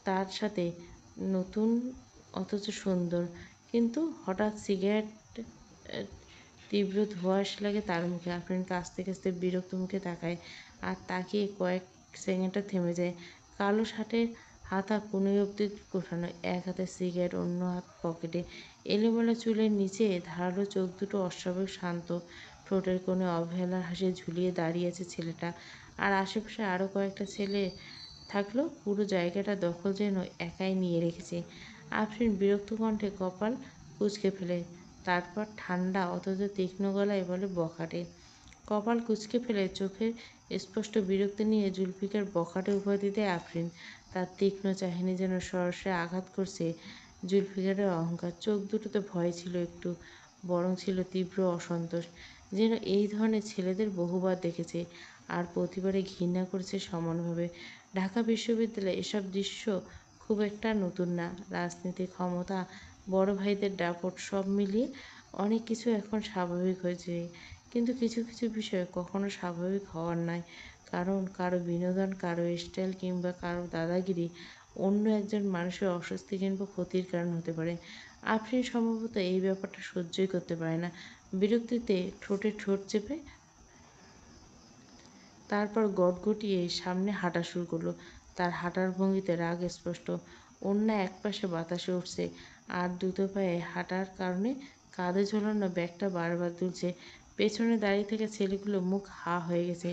তার সাথে নতুন অথচ সুন্দর। কিন্তু হঠাৎ সিগারেট তীব্র ধোঁয়া এসে লাগে তার মুখে। আফরিন কাছতে কাছতে বিরক্ত মুখে তাকায়, আর তাকিয়ে কয়েক সেকেন্ডটা থেমে যায়। কালো শার্টের হাতা কনুই অব্দি গোটানো, এক হাতে সিগারেট, অন্য হাত পকেটে। এলোমেলো চুলের নিচে ধারালো চোখ দুটো অস্বাভাবিক শান্ত। ঠোঁটের কোণে অবহেলার হাসি ঝুলিয়ে দাঁড়িয়ে আছে ছেলেটা। আর আশেপাশে আরও কয়েকটা ছেলে থাকলেও পুরো জায়গাটা দখল যেন একাই নিয়ে রেখেছে। আফরিন বিরক্ত কণ্ঠে কপাল কুঁচকে ফেলে। তারপর ঠান্ডা অথচ তীক্ষ্ণ গলায় বলে, বখাটে। কপাল কুঁচকে ফেলে চোখের স্পষ্ট বিরক্তি নিয়ে জুলফিকার বখাটে উপাধি দেয় আফরিন। তার তীক্ষ্ণ চাহনি যেন সরাসরি আঘাত করছে জুলফিকারের অহংকার। চোখ দুটোতে ভয় ছিল একটু, বরং ছিল তীব্র অসন্তোষ। যেন এই ধরনের ছেলেদের বহুবার দেখেছে, আর প্রতিবারে ঘৃণা করেছে সমানভাবে। ঢাকা বিশ্ববিদ্যালয়ে এসব দৃশ্য খুব একটা নতুন না। রাজনীতি, ক্ষমতা, বড় ভাইদের দাপট সব মিলিয়ে অনেক কিছু এখন স্বাভাবিক হয়েছে। কিন্তু কিছু কিছু বিষয় কখনো স্বাভাবিক হওয়ার নয়। কারণ কারো বিনোদন, কারো স্টাইল কিংবা কারো দাদাগিরি অন্য একজন মানুষের অস্বস্তি কিংবা ক্ষতির কারণ হতে পারে। আফরিন সম্ভবত এই ব্যাপারটা সহ্যই করতে পারে না। বিরক্তিতে ঠোঁটে ঠোঁট চেপে তারপর গটগটিয়ে সামনে হাঁটা শুরু করলো। তার হাঁটার ভঙ্গিতে রাগ স্পষ্ট। ওড়না একপাশে বাতাসে উঠছে, আর দ্রুত পায়ে হাঁটার কারণে কাঁধে ঝোলানো ব্যাগটা বারবার দুলছে। পেছনে দাঁড়িয়ে থাকা ছেলেগুলো মুখ হা হয়ে গেছে।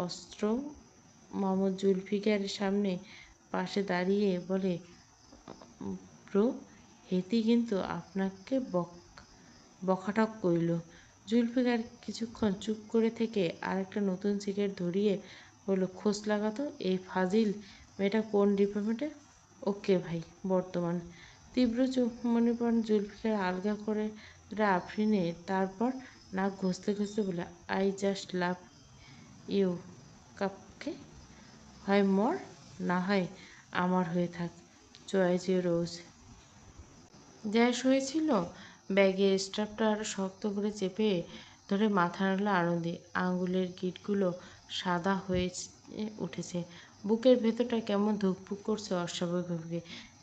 অস্ত্র মোহাম্মদ জুলফিকারের সামনে পাশে দাঁড়িয়ে বলে, ব্রো, হেতি কিন্তু আপনাকে বকাটক কইল। জুলফিকার কিছুক্ষণ চুপ করে থেকে আরেকটা নতুন সিগারেট ধরিয়ে বলল, খোঁজ লাগাতো এই ফাজিল মেয়েটা কোন ডিপার্টমেন্টে। ওকে ভাই, বর্তমান। তীব্র চুম্বনীপণ জুলফিকার আলগা করে আফরিনে, তারপর নাক ঘষতে ঘষতে বলে, আই জাস্ট লাভ ইউ কাপকে। হয় মর, না হয় আমার হয়ে থাক। Choice your rose. গ্যাস হয়েছিল। ব্যাগের স্ট্রাপটা আরও শক্ত করে চেপে ধরে মাথা নাড়ল আনন্দে। আঙুলের গিঁটগুলো সাদা হয়ে উঠেছে। বুকের ভেতরটা কেমন ধুকপুক করছে অস্বাভাবিকভাবে।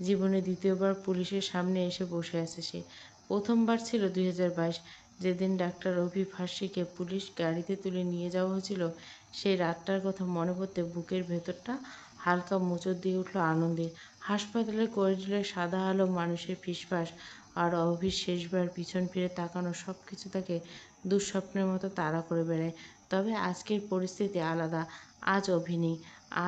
জীবনে দ্বিতীয়বার পুলিশের সামনে এসে বসে আছে সে। প্রথমবার ছিল 2022, যেদিন ডাক্তার অভি ফার্সিকে পুলিশ গাড়িতে তুলে নিয়ে যাওয়া হয়েছিল। সেই রাতটার কথা মনে পড়তে বুকের ভেতরটা হালকা মোচড় দিয়ে উঠল আনন্দে। হাসপাতালের করিডোরে সাদা আলো, মানুষের ফিসফাস, আর অভির শেষবার পিছন ফিরে তাকানো, সব কিছু তাকে দুঃস্বপ্নের মতো তাড়া করে বেড়ায়। তবে আজকের পরিস্থিতি আলাদা। আজ অভি নেই।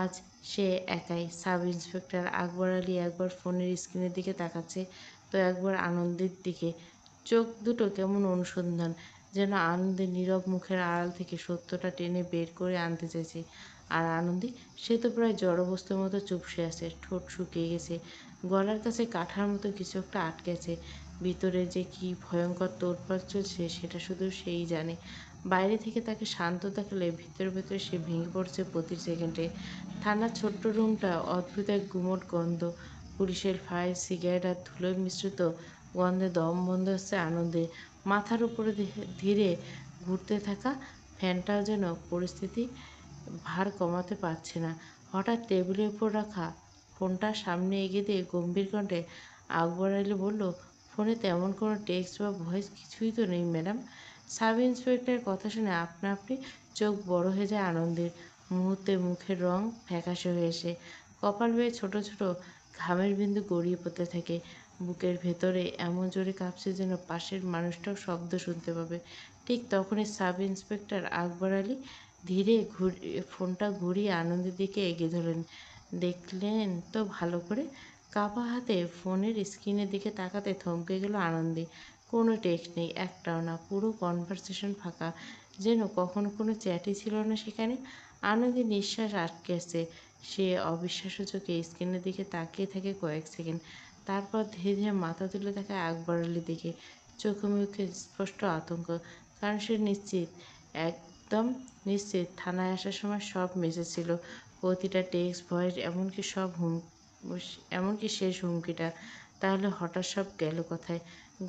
আজ সে একাই। সাব ইন্সপেক্টর আকবর আলী একবার ফোনের স্ক্রিনের দিকে তাকাচ্ছে, তো একবার আনন্দের দিকে। চোখ দুটো কেমন অনুসন্ধান, যেন আনন্দের নীরব মুখের আড়াল থেকে সত্যটা টেনে বের করে আনতে চাইছে। আর আনন্দী, সে তো প্রায় জড়বস্তুর মতো চুপসে আছে, ঠোঁট শুকিয়ে গেছে, গলার কাছে কাঠার মতো কিছু একটা আটকে আছে। ভিতরে যে কী ভয়ঙ্কর তোড়পাড় চলছে সেটা শুধু সেই জানে। বাইরে থেকে তাকে শান্ত দেখালে ভিতরে ভেতরে সে ভেঙে পড়ছে প্রতি সেকেন্ডে। থানার ছোট্ট রুমটা অদ্ভুত এক গুমোট গন্ধ। পুলিশের ফাইল, সিগারেট আর ধুলোয় মিশ্রিত গন্ধে দম বন্ধ হচ্ছে আনন্দে। মাথার উপরে ধীরে ঘুরতে থাকা ফ্যানটাও যেন পরিস্থিতি ভার কমাতে পারছে না। হঠাৎ টেবিলের উপর রাখা ফোনটা সামনে এগিয়ে দিয়ে গম্ভীর কণ্ঠে আকবর আলী বলল, ফোনে তেমন কোনো টেক্সট বা ভয়েস কিছুই তো নেই ম্যাডাম। সাব ইন্সপেক্টরের কথা শুনে আপনা আপনি চোখ বড় হয়ে যায় আনন্দের। মুহূর্তে মুখের রং ফ্যাকাশে হয়ে এসে কপাল বেয়ে ছোট ছোট ঘামের বিন্দু গড়িয়ে পড়তে থাকে। বুকের ভেতরে এমন জোরে কাঁপছে যেন পাশের মানুষটাও শব্দ শুনতে পাবে। ঠিক তখনই সাব ইন্সপেক্টর আকবর আলী ধীরে ফোনটা ঘুরিয়ে আনন্দের দিকে এগিয়ে ধরলেন। দেখলেন তো ভালো করে। কাপা হাতে ফোনের স্ক্রিনের দিকে তাকাতে থমকে গেল আনন্দে। কোনো টেক্সট নেই, একটাও না। পুরো কনভারসেশন ফাঁকা, যেন কখনো কোনো চ্যাটই ছিল না সেখানে। আনন্দের নিঃশ্বাস আটকে আসছে। সে অবিশ্বাস্য চোখে স্ক্রিনের দিকে তাকিয়ে থাকে কয়েক সেকেন্ড। তারপর ধীরে ধীরে মাথা তুলে তাকায় আকবর আলীর দিকে। চোখে মুখে স্পষ্ট আতঙ্ক। কারণ সে নিশ্চিত, একদম নিশ্চিত, থানায় আসার সময় সব মেসেজ ছিল। প্রতিটা টেক্সট, ভয়েস, এমনকি শেষ হুমকিটা। তাহলে হঠাৎ সব গেল কোথায়?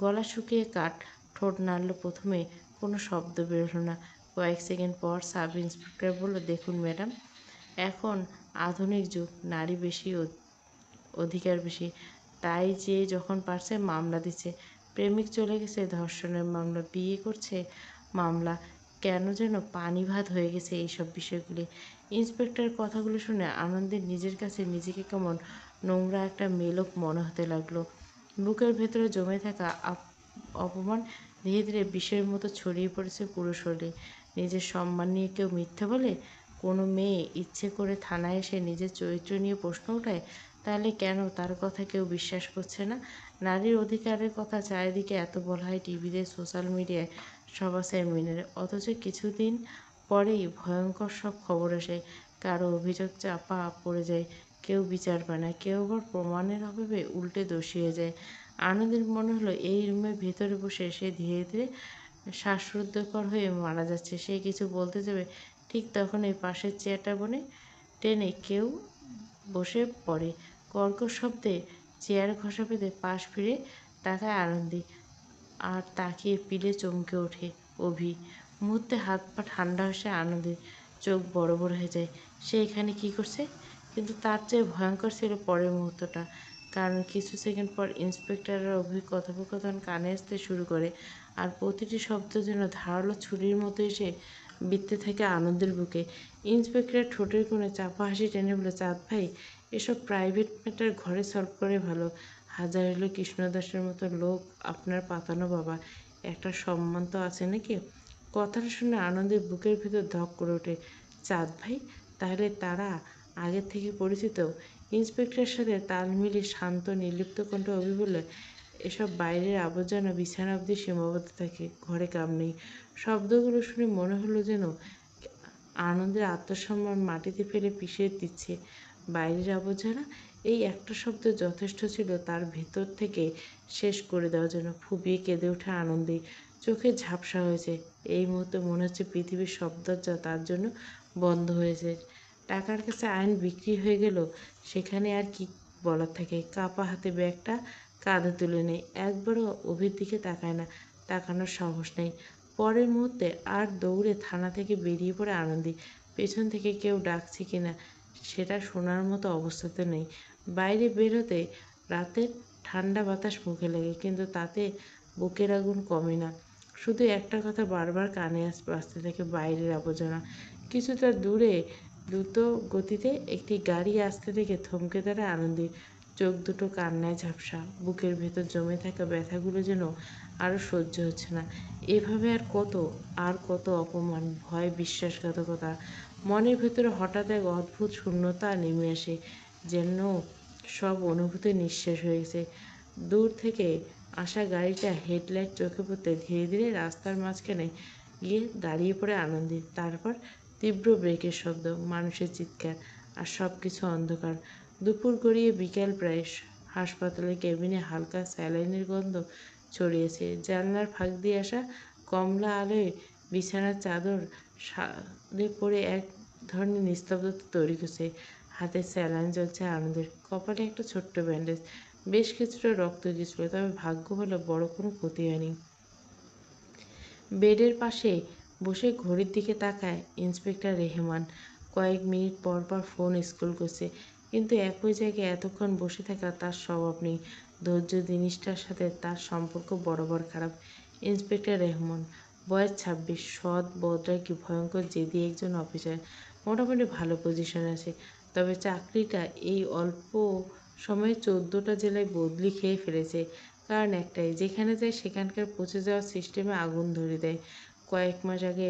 গলা শুকিয়ে কাঠ, ঠোঁট নাড়ল প্রথমে, কোনো শব্দ বেরোলো না। কয়েক সেকেন্ড পর সাব ইন্সপেক্টর বলল, দেখুন ম্যাডাম, এখন আধুনিক যুগ, নারী বেশি, অধিকার বেশি। তাই যে যখন পারছে মামলা দিচ্ছে। প্রেমিক চলে গেছে, ধর্ষণের মামলা, বিয়ে করছে, মামলা। কেন যেন পানি ভাত হয়ে গেছে এইসব বিষয়গুলি। ইন্সপেক্টরের কথাগুলো শুনে আনন্দের নিজের কাছে নিজেকে কেমন নোংরা একটা মেলক মনে হতে লাগলো। বুকের ভেতরে জমে থাকা অপমান ধীরে ধীরে বিষের মতো ছড়িয়ে পড়েছে পুরো শরীরে। নিজের সম্মান নিয়ে কেউ মিথ্যে বলে? কোনো মেয়ে ইচ্ছে করে থানায় এসে নিজের চরিত্র নিয়ে প্রশ্ন ওঠায়, তাহলে কেন তার কথা কেউ বিশ্বাস করছে না? নারীর অধিকারের কথা চারিদিকে এত বলা হয়, টিভিতে, সোশ্যাল মিডিয়ায়, সভা সেমিনারে, অথচ কিছুদিন পরেই ভয়ঙ্কর সব খবর আসে। কারো অভিযোগ চাপা পড়ে যায়, কেউ বিচার পায় না, কেউ আবার প্রমাণের অভাবে উল্টে দোষী হয়ে যায়। আনন্দের মনে হলো এই রুমের ভেতরে বসে সে ধীরে ধীরে শ্বাসরুদ্ধকর হয়ে মারা যাচ্ছে। সে কিছু বলতে যাবে, ঠিক তখন এই পাশের চেয়ারটা টেনে কেউ বসে পড়ে। কর্কশ শব্দে চেয়ার ঘষা পেতে পাশ ফিরে তাকায় আনন্দী, আর তাকিয়ে পিলে চমকে ওঠে অভি। মুহূর্তে হাত পা ঠান্ডা হয়ে আনন্দের চোখ বড় বড় হয়ে যায়। সে এখানে কি করছে? কিন্তু তার চেয়ে ভয়ঙ্কর ছিল পরের মুহূর্তটা। কারণ কিছু সেকেন্ড পর ইন্সপেক্টর আর অভির কথোপকথন কানে আসতে শুরু করে, আর প্রতিটি শব্দ যেন ধারালো ছুরির মতো এসে বিঁধতে থাকে আনন্দের বুকে। ইন্সপেক্টরের ঠোঁটের কোণে চাপা হাসি টেনে বলে, চাঁদ ভাই, এসব প্রাইভেট ম্যাটার ঘরে সলভ করে ভালো। হাজার হলো কৃষ্ণদাসের মতো লোক আপনার পাতানো বাবা, একটা সম্মান তো আছে নাকি? কথাটা শুনে আনন্দের বুকের ভেতর ধক করে ওঠে। চাঁদ ভাই? তাহলে তারা আগের থেকে পরিচিত? ইন্সপেক্টরের সাথে তাল মিলিয়ে শান্ত নির্লিপ্ত কণ্ঠে অভি বলল, এসব বাইরের আবর্জনা বিছানা অবধি সীমাবদ্ধ থাকে, ঘরে কাম নেই। শব্দগুলো শুনে মনে হলো যেন আনন্দের আত্মসম্মান মাটিতে ফেলে পিষে দিচ্ছে। বাইরের আবর্জনা, এই একটা শব্দ যথেষ্ট ছিল তার ভেতর থেকে শেষ করে দেওয়ার জন্য। ফুপিয়ে কেঁদে ওঠে আনন্দে, চোখে ঝাপসা হয়েছে। এই মুহূর্তে মনে হচ্ছে পৃথিবীর সব দরজা তার জন্য বন্ধ হয়েছে। টাকার কাছে আইন বিক্রি হয়ে গেল, সেখানে আর কি বলার থাকে। কাপা হাতে ব্যাগটা কাঁধে তুলে নেয়, একবারও অভির দিকে তাকায় না, তাকানোর সাহস নেই। পরের মুহূর্তে আর দৌড়ে থানা থেকে বেরিয়ে পড়ে আনন্দী। পেছন থেকে কেউ ডাকছে কিনা সেটা শোনার মতো অবস্থাতে নেই। বাইরে বেরোতে রাতের ঠান্ডা বাতাস মুখে লাগে, কিন্তু তাতে বুকের আগুন কমে না। শুধু একটা কথা বারবার কানে বাজতে থাকে, বাইরের আবর্জনা। কিছুটা দূরে দ্রুত গতিতে একটি গাড়ি আসতে দেখে থমকে দাঁড়ায় আনন্দী। চোখ দুটো কান্নায় ঝাপসা, বুকের ভেতর জমে থাকা ব্যথাগুলো যেন আরও সহ্য হচ্ছে না। এভাবে আর কত অপমান, ভয়, বিশ্বাসঘাতকতা। মনের ভেতরে হঠাৎ এক অদ্ভুত শূন্যতা নেমে আসে, যেন সব অনুভূতি নিঃশেষ হয়ে গেছে। দূর থেকে আসা গাড়িটা হেডলাইট চোখে পড়তে ধীরে ধীরে রাস্তার মাঝখানে গিয়ে দাঁড়িয়ে পড়ে আনন্দী। তারপর তীব্র ব্রেকের শব্দ, মানুষের চিৎকার, আর সব কিছু অন্ধকার। দুপুর গড়িয়ে বিকেল প্রায়। হাসপাতালের কেবিনে হালকা স্যালাইনের গন্ধ ছড়িয়েছে। জানলার ফাঁক দিয়ে আসা কমলা আলোয় বিছানার চাদর সাদে পড়ে এক ধরনের নিস্তব্ধতা তৈরি করছে। হাতে স্যালাইন জ্বলছে আনন্দের, কপালে একটা ছোট্ট ব্যান্ডেজ। বেশ কিছুটা রক্ত গিয়েছিল, তবে ভাগ্য ভালো বড় কোনো ক্ষতি হয়নি। বেডের পাশে বসে ঘড়ির দিকে তাকায় ইন্সপেক্টর রেহমান। কয়েক মিনিট পর পর ফোন স্ক্রল করছে, কিন্তু একই জায়গায় এতক্ষণ বসে থাকা তার স্বভাব নেই। ধৈর্য জিনিসটার সাথে তার সম্পর্ক বরাবর খারাপ। ইন্সপেক্টর রেহমান, বয়স 26, সৎ, বদরাগী, ভয়ঙ্কর জেদি একজন অফিসার। মোটামুটি ভালো পজিশনে আছে, তবে চাকরিটা এই অল্প সময়ে 14টা জেলায় বদলি খেয়ে ফেলেছে। কারণ একটাই, যেখানে যায় সেখানকার পচে যাওয়ার সিস্টেমে আগুন ধরিয়ে দেয়। কয়েক মাস আগে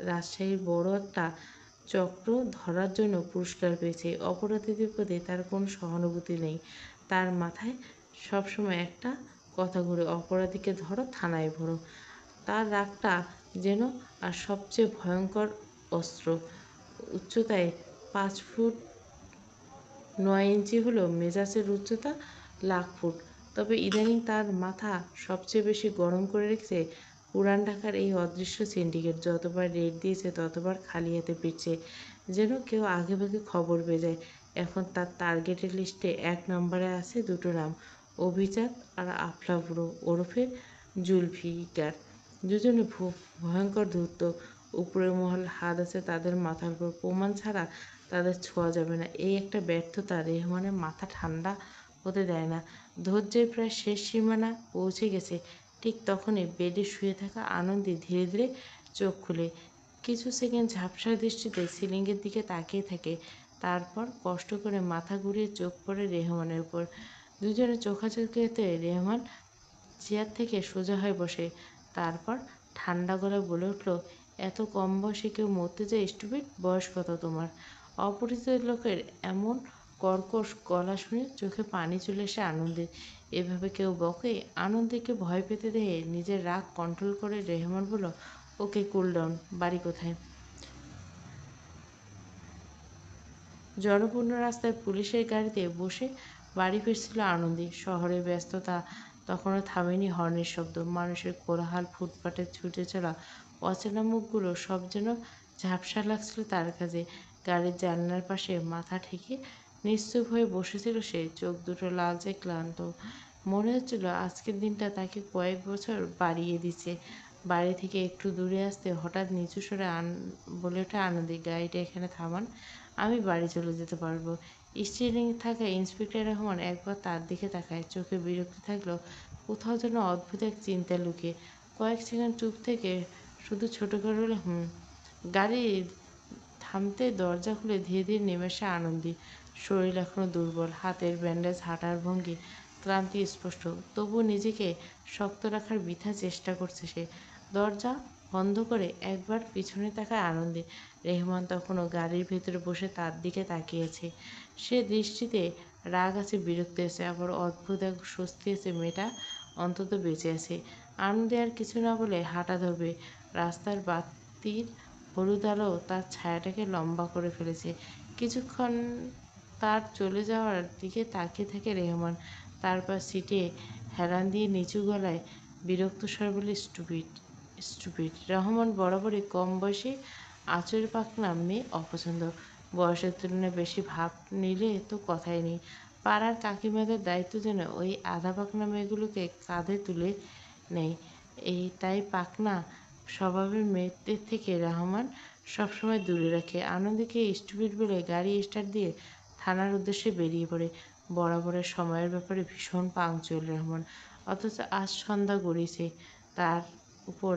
রাজশাহীর বড় একটা চক্র ধরার জন্য পুরস্কার পেয়েছে। অপরাধীদের প্রতি তার কোনো সহানুভূতি নেই। তার মাথায় সবসময় একটা কথা ঘুরে, অপরাধীকে ধরো, থানায় ভরো। তার রাগটা যেন আর সবচেয়ে ভয়ঙ্কর অস্ত্র। উচ্চতায় 5 ফুট 9 ইঞ্চি হলেও মেজাজের উচ্চতা লাখ ফুট। তবে ইদানিং তার মাথা সবচেয়ে বেশি গরম করে রেখেছে পুরান ঢাকার এই অদৃশ্য সিন্ডিকেট। যতবার রেড দিয়েছে ততবার খালি হাতে ফিরছে, যেন কেউ আগেভাগে খবর পেয়ে যায়। এখন তার টার্গেটের লিস্টে 1 নম্বরে আছে দুটো নাম, অভিজাত আর আফলা বুড়ো ওরফে জুলফিকার। দুজনে ভয়ঙ্কর ধূর্ত। উপরের মহল হাত আছে তাদের মাথার উপর, প্রমাণ ছাড়া তাদের ছোঁয়া যাবে না। এই একটা ব্যর্থতা রেহমানের মাথা ঠান্ডা হতে দেয় না। ধৈর্যের প্রায় শেষ সীমানা পৌঁছে গেছে, ঠিক তখনই বেডে শুয়ে থাকা আনন্দী ধীরে ধীরে চোখ খুলে। কিছু সেকেন্ড ঝাপসা দৃষ্টিতে সিলিংয়ের দিকে তাকিয়ে থাকে। তারপর কষ্ট করে মাথা ঘুরিয়ে চোখ পড়ে রেহমানের উপর। দুজনে চোখাচোখিতে রেহমান চেয়ার থেকে সোজা হয়ে বসে। তারপর ঠান্ডা গলায় বলে উঠল, এত কম বয়সে কেউ মরতে যায় স্টুপিড? বয়স কত তোমার? অপরিচিত লোকের এমন কর্কশ গলা শুনে চোখে পানি চলে এসে আনন্দের। এভাবে কেউ বকে? আনন্দকে ভয় পেতে দেখে নিজের রাগ কন্ট্রোল করে রেহমান বলল, ওকে কুল ডাউন। বাড়ি কোথায়? জনপূর্ণ রাস্তায় পুলিশের গাড়িতে বসে বাড়ি ফিরছিল আনন্দী। শহরের ব্যস্ততা তখনও থামেনি। হর্নের শব্দ, মানুষের কোলাহল, ফুটপাতে ছুটে চলা অচেনা মুখগুলো সব যেন ঝাপসা লাগছিল তার কাছে। গাড়ির জানলার পাশে মাথা ঠেকে নিশ্চুপ হয়ে বসেছিল সে। চোখ দুটো লালচে ক্লান্ত। মনে হচ্ছিল আজকের দিনটা তাকে কয়েক বছর বাড়িয়ে দিচ্ছে। বাড়ি থেকে একটু দূরে আসতে হঠাৎ নিচু স্বরে বলে ওঠে আনন্দী, গাড়িটা এখানে থামান, আমি বাড়ি চলে যেতে পারবো। স্টিয়ারিং থাকা ইন্সপেক্টর রহমান একবার তার দিকে তাকায়। চোখে বিরক্তি থাকলেও কোথাও যেন অদ্ভুত এক চিন্তা লুকিয়ে। কয়েক সেকেন্ড চুপ থেকে শুধু ছোট করে বলে, গাড়ি থামতে দরজা খুলে ধীরে ধীরে নেমে আসে আনন্দী। শরীর এখনো দুর্বল, হাতের ব্যান্ডেজ, হাঁটার ভঙ্গি ক্লান্তি স্পষ্ট। তবুও নিজেকে শক্ত রাখার বৃথা চেষ্টা করছে সে। দরজা বন্ধ করে একবার পিছনে তাকায় আনন্দী। রেহমান তখনও গাড়ির ভেতরে বসে তার দিকে তাকিয়েছে। সে দৃষ্টিতে রাগ আছে, বিরক্তি আছে, আবার অদ্ভুত এক স্বস্তি আছে। মেয়েটা অন্তত বেঁচে আছে। আনন্দী আর কিছু না বলে হাঁটা ধরবে। রাস্তার বাতির হলুদ আলো তার ছায়াটাকে লম্বা করে ফেলেছে। কিছুক্ষণ তার চলে যাওয়ার দিকে তাকিয়ে থাকে রেহমান। তারপর সিটে হেলান দিয়ে নিচু গলায় বিরক্ত স্বরে বলে, স্টুপিড, স্টুপিড। রহমান বরাবরই কম বয়সী আঁচড় পাকনা মেয়ে অপছন্দ। বয়সের তুলনায় বেশি ভাব নিলে তো কথাই নেই। পাড়ার কাকিমাদের দায়িত্ব যেন ওই আধা পাকনা মেয়েগুলোকে কাঁধে তুলে নেয়। তাই পাকনা স্বভাবের মেয়েদের থেকে রহমান সবসময় দূরে রাখে। আনন্দীকে স্টুপিড বলে গাড়ি স্টার্ট দিয়ে থানার উদ্দেশ্যে বেরিয়ে পড়ে। বরাবরের সময়ের ব্যাপারে ভীষণ পাংচুয়াল রহমান। অথচ আজ সন্ধ্যা গড়িয়েছে, তার উপর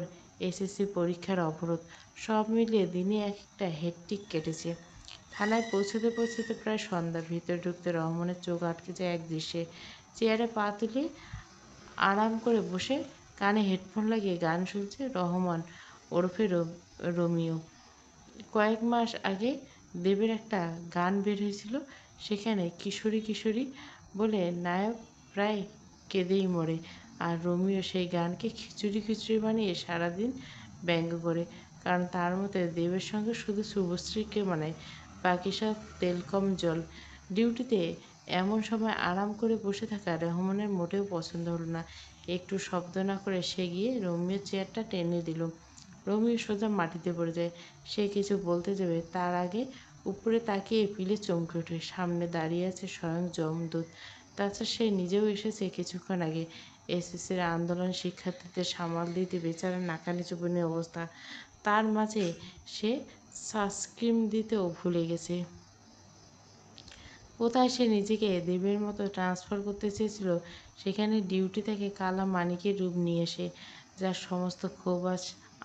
এসএসসি পরীক্ষার অবরোধ। সব মিলিয়ে দিনে এক একটা হেক্টিক কেটেছে। থানায় পৌঁছতে পৌঁছতে প্রায় সন্ধ্যা। ভিতরে ঢুকতে রহমানের চোখ আটকে যায় এক দৃশ্যে। চেয়ারে পা তুলে আরাম করে বসে কানে হেডফোন লাগিয়ে গান শুনছে রহমান ওরফে রোমিও। কয়েক মাস আগে দেবের একটা গান বের হয়েছিল। সেখানে কিশোরী কিশোরী বলে নায়ক প্রায় কেঁদেই মরে। আর রোমিও সেই গানকে খিচুড়ি খিচুড়ি বানিয়ে সারাদিন ব্যঙ্গ করে। কারণ তার মতে দেবের সঙ্গে শুধু শুভশ্রীকে মানায়, বাকি সব তেল কম জল। ডিউটিতে এমন সময় আরাম করে বসে থাকা রহমানের মোটেও পছন্দ হলো না। একটু শব্দ না করে সে গিয়ে রোমিওর চেয়ারটা টেনে দিল। রোমিও সোজা মাটিতে পড়ে যায়। সে কিছু বলতে যাবে, তার আগে উপরে তাকিয়ে পিলে চমকে ওঠে। সামনে দাঁড়িয়ে আছে স্বয়ং যমদূত। তাছাড়া সে নিজেও এসেছে কিছুক্ষণ আগে। এসএসসির আন্দোলন, শিক্ষার্থীদের সামাল দিতে বেচারা নাকানি চুবানি অবস্থা। তার মাঝে সে সানস্ক্রিন দিতেও ভুলে গেছে। কোথায় সে নিজেকে দেবের মতো ট্রান্সফার করতে চেয়েছিল, সেখানে ডিউটি থেকে কালা মানিকের রূপ নিয়ে এসে, যার সমস্ত ক্ষোভ আজ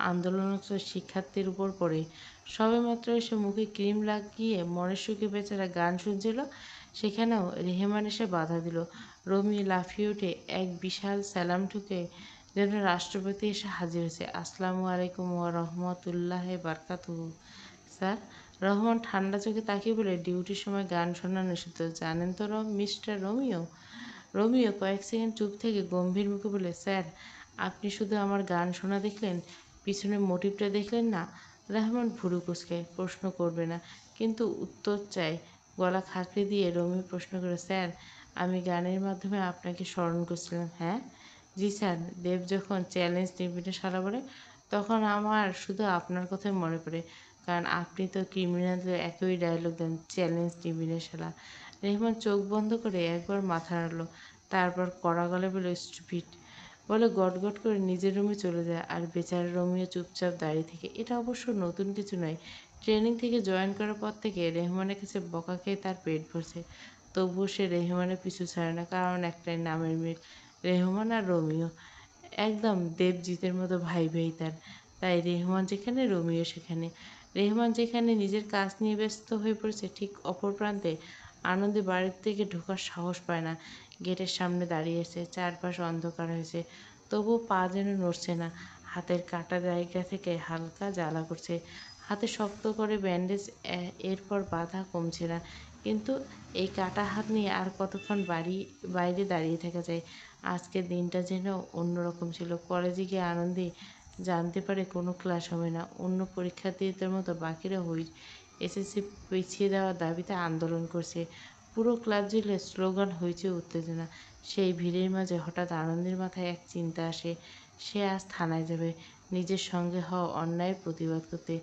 আন্দোলনরত শিক্ষার্থীর উপর পড়ে। সবেমাত্র এসে মুখে ক্রিম লাগিয়ে মনের সুখে বেচারা গান শুনছিল, সেখানেও রেহমান এসে বাধা দিল। রোমিও লাফিয়ে উঠে এক বিশাল সালাম ঠুকে যেন রাষ্ট্রপতি এসে হাজির হয়েছে। আসসালামু আলাইকুম ওয়া রাহমাতুল্লাহি বারাকাতুহু স্যার। রহমান ঠান্ডা চোখে তাকিয়ে বলে, ডিউটির সময় গান শোনা নিষিদ্ধ, জানেন তো মিস্টার রোমিও। রোমিও কয়েক সেকেন্ড চুপ থেকে গম্ভীর মুখে বলে, স্যার, আপনি শুধু আমার গান শোনা দেখলেন, পিছনের মোটিভটা দেখলেন না? রহমান ভুরু কুঁচকায়, প্রশ্ন করবে না কিন্তু উত্তর চায়। গলা খাঁকড়ে দিয়ে রোমিও প্রশ্ন করে, স্যার, আমি গানের মাধ্যমে আপনাকে স্মরণ করছিলাম। হ্যাঁ? জি স্যার। দেব যখন চ্যালেঞ্জ নিবেন সারা বলে, তখন আমার শুধু আপনার কথাই মনে পড়ে। কারণ আপনি তো ক্রিমিনালদের একই ডায়লগ দেন, চ্যালেঞ্জ নিবি না শালা। রেহমান চোখ বন্ধ করে একবার মাথা নাড়ল। তারপর কড়া গলায় বলল, স্টুপিড বলে গটগট করে নিজের রুমে চলে যায়। আর বেচারা রোমিও চুপচাপ দাঁড়িয়ে থেকে। এটা অবশ্য নতুন কিছু নয়। ট্রেনিং থেকে জয়েন করার পর থেকে রেহমানের কাছে বকা খেয়ে তার পেট ভরছে। তবুও সে রেহমানের পিছু ছাড়ে না, কারণ একটাই, নামের মিল। রেহমান আর রোমিও একদম দেবজিতের মতো ভাই ভাই তার। তাই রেহমান যেখানে রোমিও সেখানে। রেহমান যেখানে নিজের কাজ নিয়ে ব্যস্ত হয়ে পড়েছে, ঠিক অপর প্রান্তে আনন্দে বাড়ির থেকে ঢোকার সাহস পায় না। গেটের সামনে দাঁড়িয়েছে, চারপাশ অন্ধকার হয়েছে, তবুও পা যেন নড়ছে না। হাতের কাটা জায়গা থেকে হালকা জ্বালা করছে। হাতে শক্ত করে ব্যান্ডেজ, এরপর বাধা কমছে না। কিন্তু এই কাটা হাত নিয়ে আর কতক্ষণ বাইরে দাঁড়িয়ে থাকা যায়? আজকের দিনটা যেন অন্যরকম ছিল। কলেজে গিয়ে আনন্দে জানতে পারে কোনো ক্লাস হবে না। অন্য পরীক্ষার্থীদের মতো বাকিরা এসএসসি পিছিয়ে দেওয়ার দাবিতে আন্দোলন করছে। পুরো ক্লাস জুড়ে স্লোগান, হইচই, উত্তেজনা। সেই ভিড়ের মাঝে হঠাৎ আনন্দের মাথায় এক চিন্তা আসে। সে আজ থানায় যাবে, নিজের সঙ্গে হওয়া অন্যায়ের প্রতিবাদ করতে।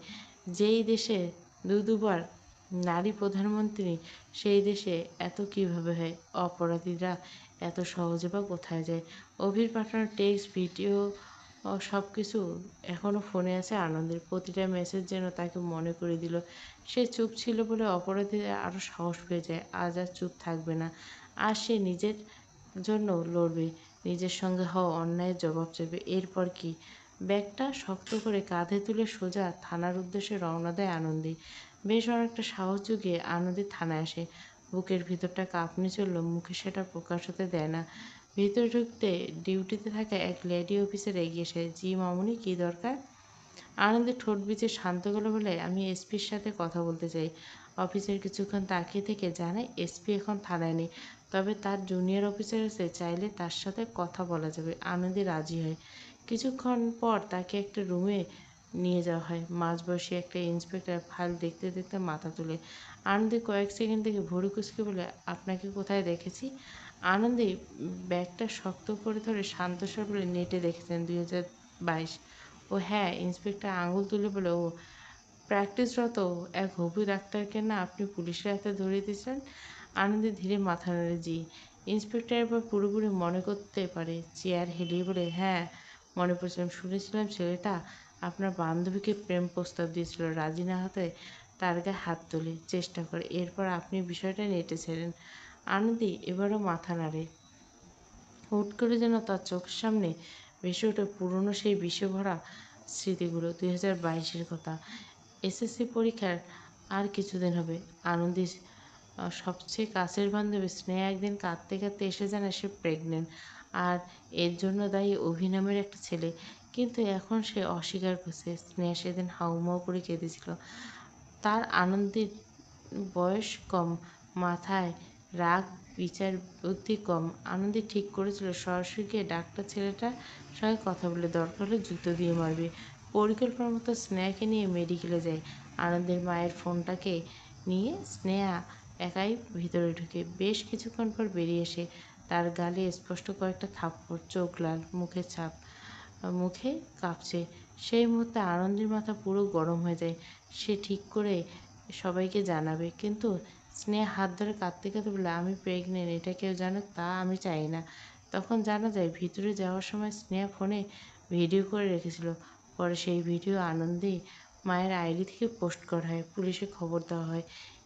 যেই দেশে দুবার নারী প্রধানমন্ত্রী, সেই দেশে এত কীভাবে হয়? অপরাধীরা এত সহজে বা কোথায় যায়? অভির পাঠানো টেক্সট, ভিডিও সব কিছু এখনও ফোনে আছে আনন্দের। প্রতিটা মেসেজ যেন তাকে মনে করে দিল সে চুপ ছিল বলে অপরাধীরা আরও সাহস পেয়ে যায়। আজ আর চুপ থাকবে না। আর সে নিজের জন্য লড়বে, নিজের সঙ্গে হওয়া অন্যায়ের জবাব চাইবে। এরপর কি? ব্যাগটা শক্ত করে কাঁধে তুলে সোজা থানার উদ্দেশ্যে রওনা দেয় আনন্দী। বেশ অনেকটা সাহস জুগিয়ে আনন্দী থানায় আসে। বুকের ভিতরটা কাঁপুনি চলল, মুখে সেটা প্রকাশ হতে দেয় না। ভিতরে ঢুকতে ডিউটিতে থাকা এক লেডি অফিসার এগিয়ে এসে, জি মামুনি, কী দরকার? আনন্দে ঠোঁট ভিজে শান্ত গলা বলে, আমি এসপির সাথে কথা বলতে চাই। অফিসার কিছুক্ষণ তাকিয়ে থেকে জানায়, এসপি এখন থানায় নেই, তবে তার জুনিয়র অফিসার আছে, চাইলে তার সাথে কথা বলা যাবে। আনন্দী রাজি হয়। কিছুক্ষণ পর তাকে একটা রুমে নিয়ে যাওয়া হয়। মাঝবয়সী একটা ইন্সপেক্টর ফাইল দেখতে দেখতে মাথা তোলে। আনন্দী কয়েক সেকেন্ড থেকে ভুরু কুঁচকে বলে, আপনাকে কোথায় দেখেছি? আনন্দী ব্যাগটা শক্ত করে ধরে শান্ত স্বর বলে, নেটে দেখেছেন, 2022। ও হ্যাঁ, ইন্সপেক্টর আঙুল তুলে বলে, ও প্র্যাকটিসরত এক হবু ডাক্তারকে না আপনি পুলিশের হাতে ধরিয়ে দিয়েছেন? আনন্দে ধীরে মাথা নাড়ে, জি। ইন্সপেক্টর এবার পুরোপুরি মনে করতে পারে, চেয়ার হেলিয়ে বলে, হ্যাঁ মনে পড়ছিলাম, শুনেছিলাম ছেলেটা আপনার বান্ধবীকে প্রেম প্রস্তাব দিয়েছিল, রাজি না হতে তার গায়ে হাত তোলে চেষ্টা করে, এরপর আপনি বিষয়টা নেটে ছেড়েন। আনন্দী এবারও মাথা নাড়ে। হুট করে যেন তার চোখের সামনে ভেসে ওঠে পুরনো সেই বিষভরা স্মৃতিগুলো। 2022-এর কথা। এসএসসি পরীক্ষার আর কিছুদিন হবে। আনন্দীর সবচেয়ে কাছের বান্ধবী স্নেহা একদিন কাঁদতে কাঁদতে এসে জানায় সে প্রেগনেন্ট, আর এর জন্য দায়ী অভি নামের একটা ছেলে। কিন্তু এখন সে অস্বীকার করছে। স্নেহা সেদিন হাউমাউ করে কেঁদেছিল। তার আনন্দের বয়স কম, মাথায় রাগ বিচার বুদ্ধি কম। আনন্দী ঠিক করেছিল সরাসরি গিয়ে ডাক্তার ছেলেটার সঙ্গে কথা বলে দরকার হলে জুতো দিয়ে মারবে। পরিকল্পনা মতো স্নেহাকে নিয়ে মেডিকেলে যায়। আনন্দের মায়ের ফোনটাকে নিয়ে স্নেহা একাই ভিতরে ঢুকে। বেশ কিছুক্ষণ পর বেরিয়ে এসে তার গালে স্পষ্ট কয়েকটা থাপ্পড়, চোখ লাল, মুখে কাঁপছে। সেই মুহূর্তে আনন্দের মাথা পুরো গরম হয়ে যায়। সে ঠিক করে সবাইকে জানাবে, কিন্তু স্নেহা হাত ধরে কাঁদতে কাঁদতে বলে, আমি প্রেগনেন্ট, এটা কেউ জানুক তা আমি চাই না। তখন জানা যায় ভিতরে যাওয়ার সময় স্নেহা ফোনে ভিডিও করে রেখেছিল। পরে সেই ভিডিও আনন্দী মায়ের আইডি থেকে পোস্ট করা হয়, পুলিশে খবর দেওয়া হয়।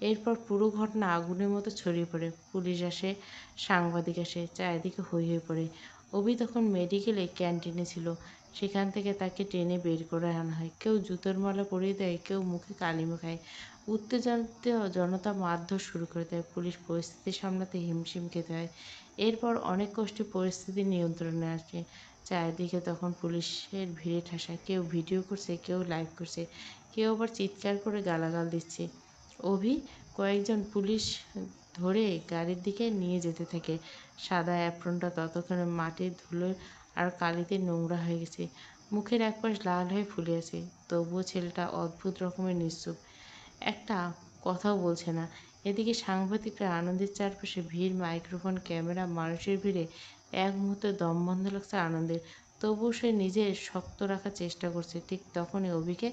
এরপর পুরো ঘটনা আগুনের মতো ছড়িয়ে পড়ে। পুলিশ আসে, সাংবাদিক আসে, চারিদিকে হৈ হয়ে পড়ে। অভি তখন মেডিকেলে ক্যান্টিনে ছিল। সেখান থেকে তাকে টেনে বের করে আনা হয়। কেউ জুতোর মালা পরিয়ে দেয়, কেউ মুখে কালি মাখায়। উত্তেজনাতে জনতা মারধর শুরু করে দেয়। পুলিশ পরিস্থিতি সামলাতে হিমশিম খেতে হয়। এরপর অনেক কষ্টে পরিস্থিতি নিয়ন্ত্রণে আসে। চারিদিকে তখন পুলিশের ভিড়ে ঠাসা। কেউ ভিডিও করছে, কেউ লাইভ করছে, কেউ আবার চিৎকার করে গালাগাল দিচ্ছে। অভি কয়েকজন পুলিশ ধরে গাড়ির দিকে নিয়ে যেতে থাকে। সাদা অ্যাপ্রনটা ততক্ষণে মাটির ধুলো আর কালিতে নোংরা হয়ে গেছে। মুখের একপাশ লাল হয়ে ফুলে আছে। তবুও ছেলেটা অদ্ভুত রকমের নিশ্চুপ, একটা কথাও বলছে না। এদিকে সাংবাদিকরা আনন্দের চারপাশে ভিড়, মাইক্রোফোন, ক্যামেরা, মানুষের ভিড়ে এক মুহূর্তে দম বন্ধ লাগছে আনন্দের। তবুও সে নিজের শক্ত রাখার চেষ্টা করছে। ঠিক তখনই অভিকে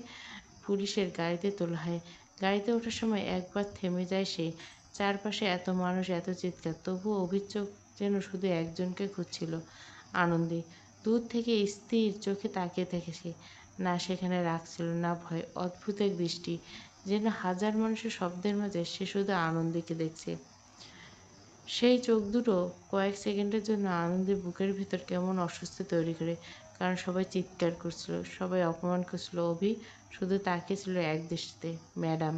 পুলিশের গাড়িতে তোলা হয়। গাড়িতে ওঠার সময় একবার থেমে যায় সে। চারপাশে এত মানুষ, এত চিৎকার, তবুও অভির চোখ যেন শুধু একজনকে খুঁজছিল, আনন্দী। দূর থেকে স্থির চোখে তাকিয়ে থাকে সে। না সেখানে রাগ ছিল, না ভয়, অদ্ভুত এক দৃষ্টি, যেন হাজার মানুষের শব্দের মাঝে সে শুধু আনন্দীকে দেখছে। সেই চোখ দুটো কয়েক সেকেন্ডের জন্য আনন্দের বুকের ভিতর কেমন অস্বস্তি তৈরি করে। কারণ সবাই চিৎকার করছিল, সবাই অপমান করছিল। অভি শুধু তাকিয়েছিল এক দৃষ্টিতে। ম্যাডাম!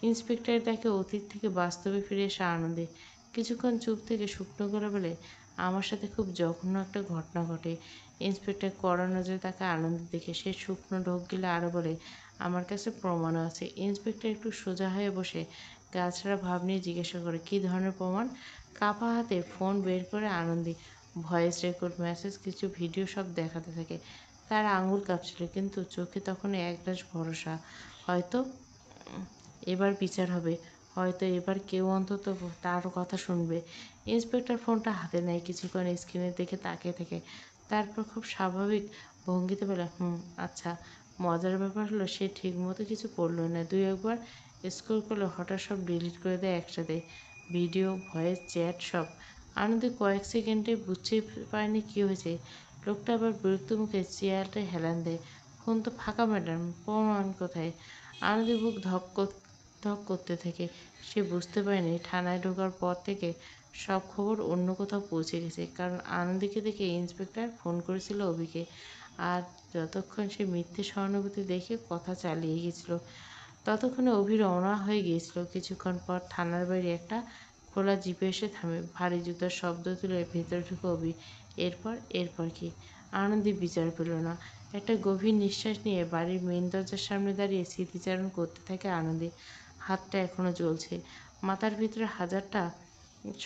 ইন্সপেক্টর তাকে অতীত থেকে বাস্তবে ফিরে আসা আনন্দে কিছুক্ষণ চুপ থেকে শুকনো করে বলে, আমার সাথে খুব জঘন্য একটা ঘটনা ঘটে। ইন্সপেক্টর কড়া নজরে তাকে আনন্দের দিকে। সে শুকনো ঢোক গিলে আরও বলে, আমার কাছে প্রমাণও আছে। ইন্সপেক্টর একটু সোজা হয়ে বসে গাছড়া ভাব নিয়ে জিজ্ঞাসা করে, কী ধরনের প্রমাণ? কাঁপা হাতে ফোন বের করে আনন্দী ভয়েস রেকর্ড, মেসেজ, কিছু ভিডিও সব দেখাতে থাকে। তার আঙুল কাঁপছিল, কিন্তু চোখে তখন এক গ্লাস ভরসা। হয়তো এবার বিচার হবে, হয়তো এবার কেউ অন্তত তার কথা শুনবে। ইন্সপেক্টর ফোনটা হাতে নেয়, কিছুক্ষণ স্ক্রিনের দিকে তাকিয়ে থাকে। তারপর খুব স্বাভাবিক ভঙ্গিতে বলে, আচ্ছা। মজার ব্যাপার হলো সে ঠিকমতো কিছু করলো না। দুই একবার স্ক্রল করলে হঠাৎ সব ডিলিট করে দেয় একসাথে। ভিডিও, ভয়েস, চ্যাট সব। আনন্দে কয়েক সেকেন্ডে বুঝতে পারেনি কী হয়েছে। লোকটা আবার বিরক্ত মুখে চেয়ারটা হেলান দেয়। ফোন তো ফাঁকা ম্যাডাম, প্রমাণ কোথায়? আনন্দের বুক ধক ধক করতে থাকে। সে বুঝতে পারেনি থানায় ঢোকার পর থেকে সব খবর অন্য কোথাও পৌঁছে গেছে। কারণ আনন্দীকে দেখে ইন্সপেক্টর ফোন করেছিল অভিকে। আর যতক্ষণ সে মিথ্যে সহানুভূতি দেখে কথা চালিয়ে গেছিল, ততক্ষণে অভি রওনা হয়ে গিয়েছিল। কিছুক্ষণ পর থানার বাইরে একটা খোলা জিপে এসে থামে। ভারী জুতার শব্দ তুলে ভেতরে ঢুকে অভি। এরপর কি? আনন্দী বিচার পেল না। একটা গভীর নিঃশ্বাস নিয়ে বাড়ির মেইন দরজার সামনে দাঁড়িয়ে স্মৃতিচারণ করতে থাকে আনন্দী। হাতটা এখনো জ্বলছে। মাথার ভিতরে হাজারটা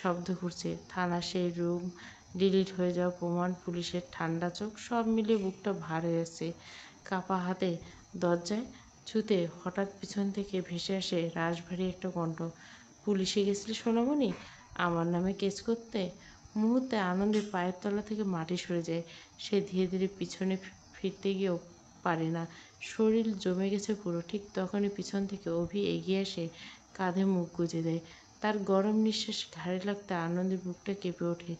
শব্দ ঘুরছে। থানার সেই রুম, ডিলিট হয়ে যাওয়া প্রমাণ, পুলিশের ঠান্ডা চোখ, সব মিলিয়ে বুকটা ভার হয়ে আসছে। কাঁপা হাতে দরজায় ছুতে হঠাৎ পিছন থেকে ভেসে আসে রাশভারী একটা কণ্ঠ। পুলিশে গেছিলে সোনামণি, আমার নামে কেস করতে? মুহূর্তে আনন্দে পায়ের তলা থেকে মাটি সরে যায়। সে ধীরে ধীরে পিছনে ফিরতে গিয়েও পারে না। শরীর জমে গেছে পুরো। ঠিক তখনই পিছন থেকে অভি এগিয়ে এসে কাঁধে মুখ গুজে দেয়। তার গরম নিঃশ্বাস ঘাড়ে লাগতে আনন্দের বুকটা কেঁপে ওঠে।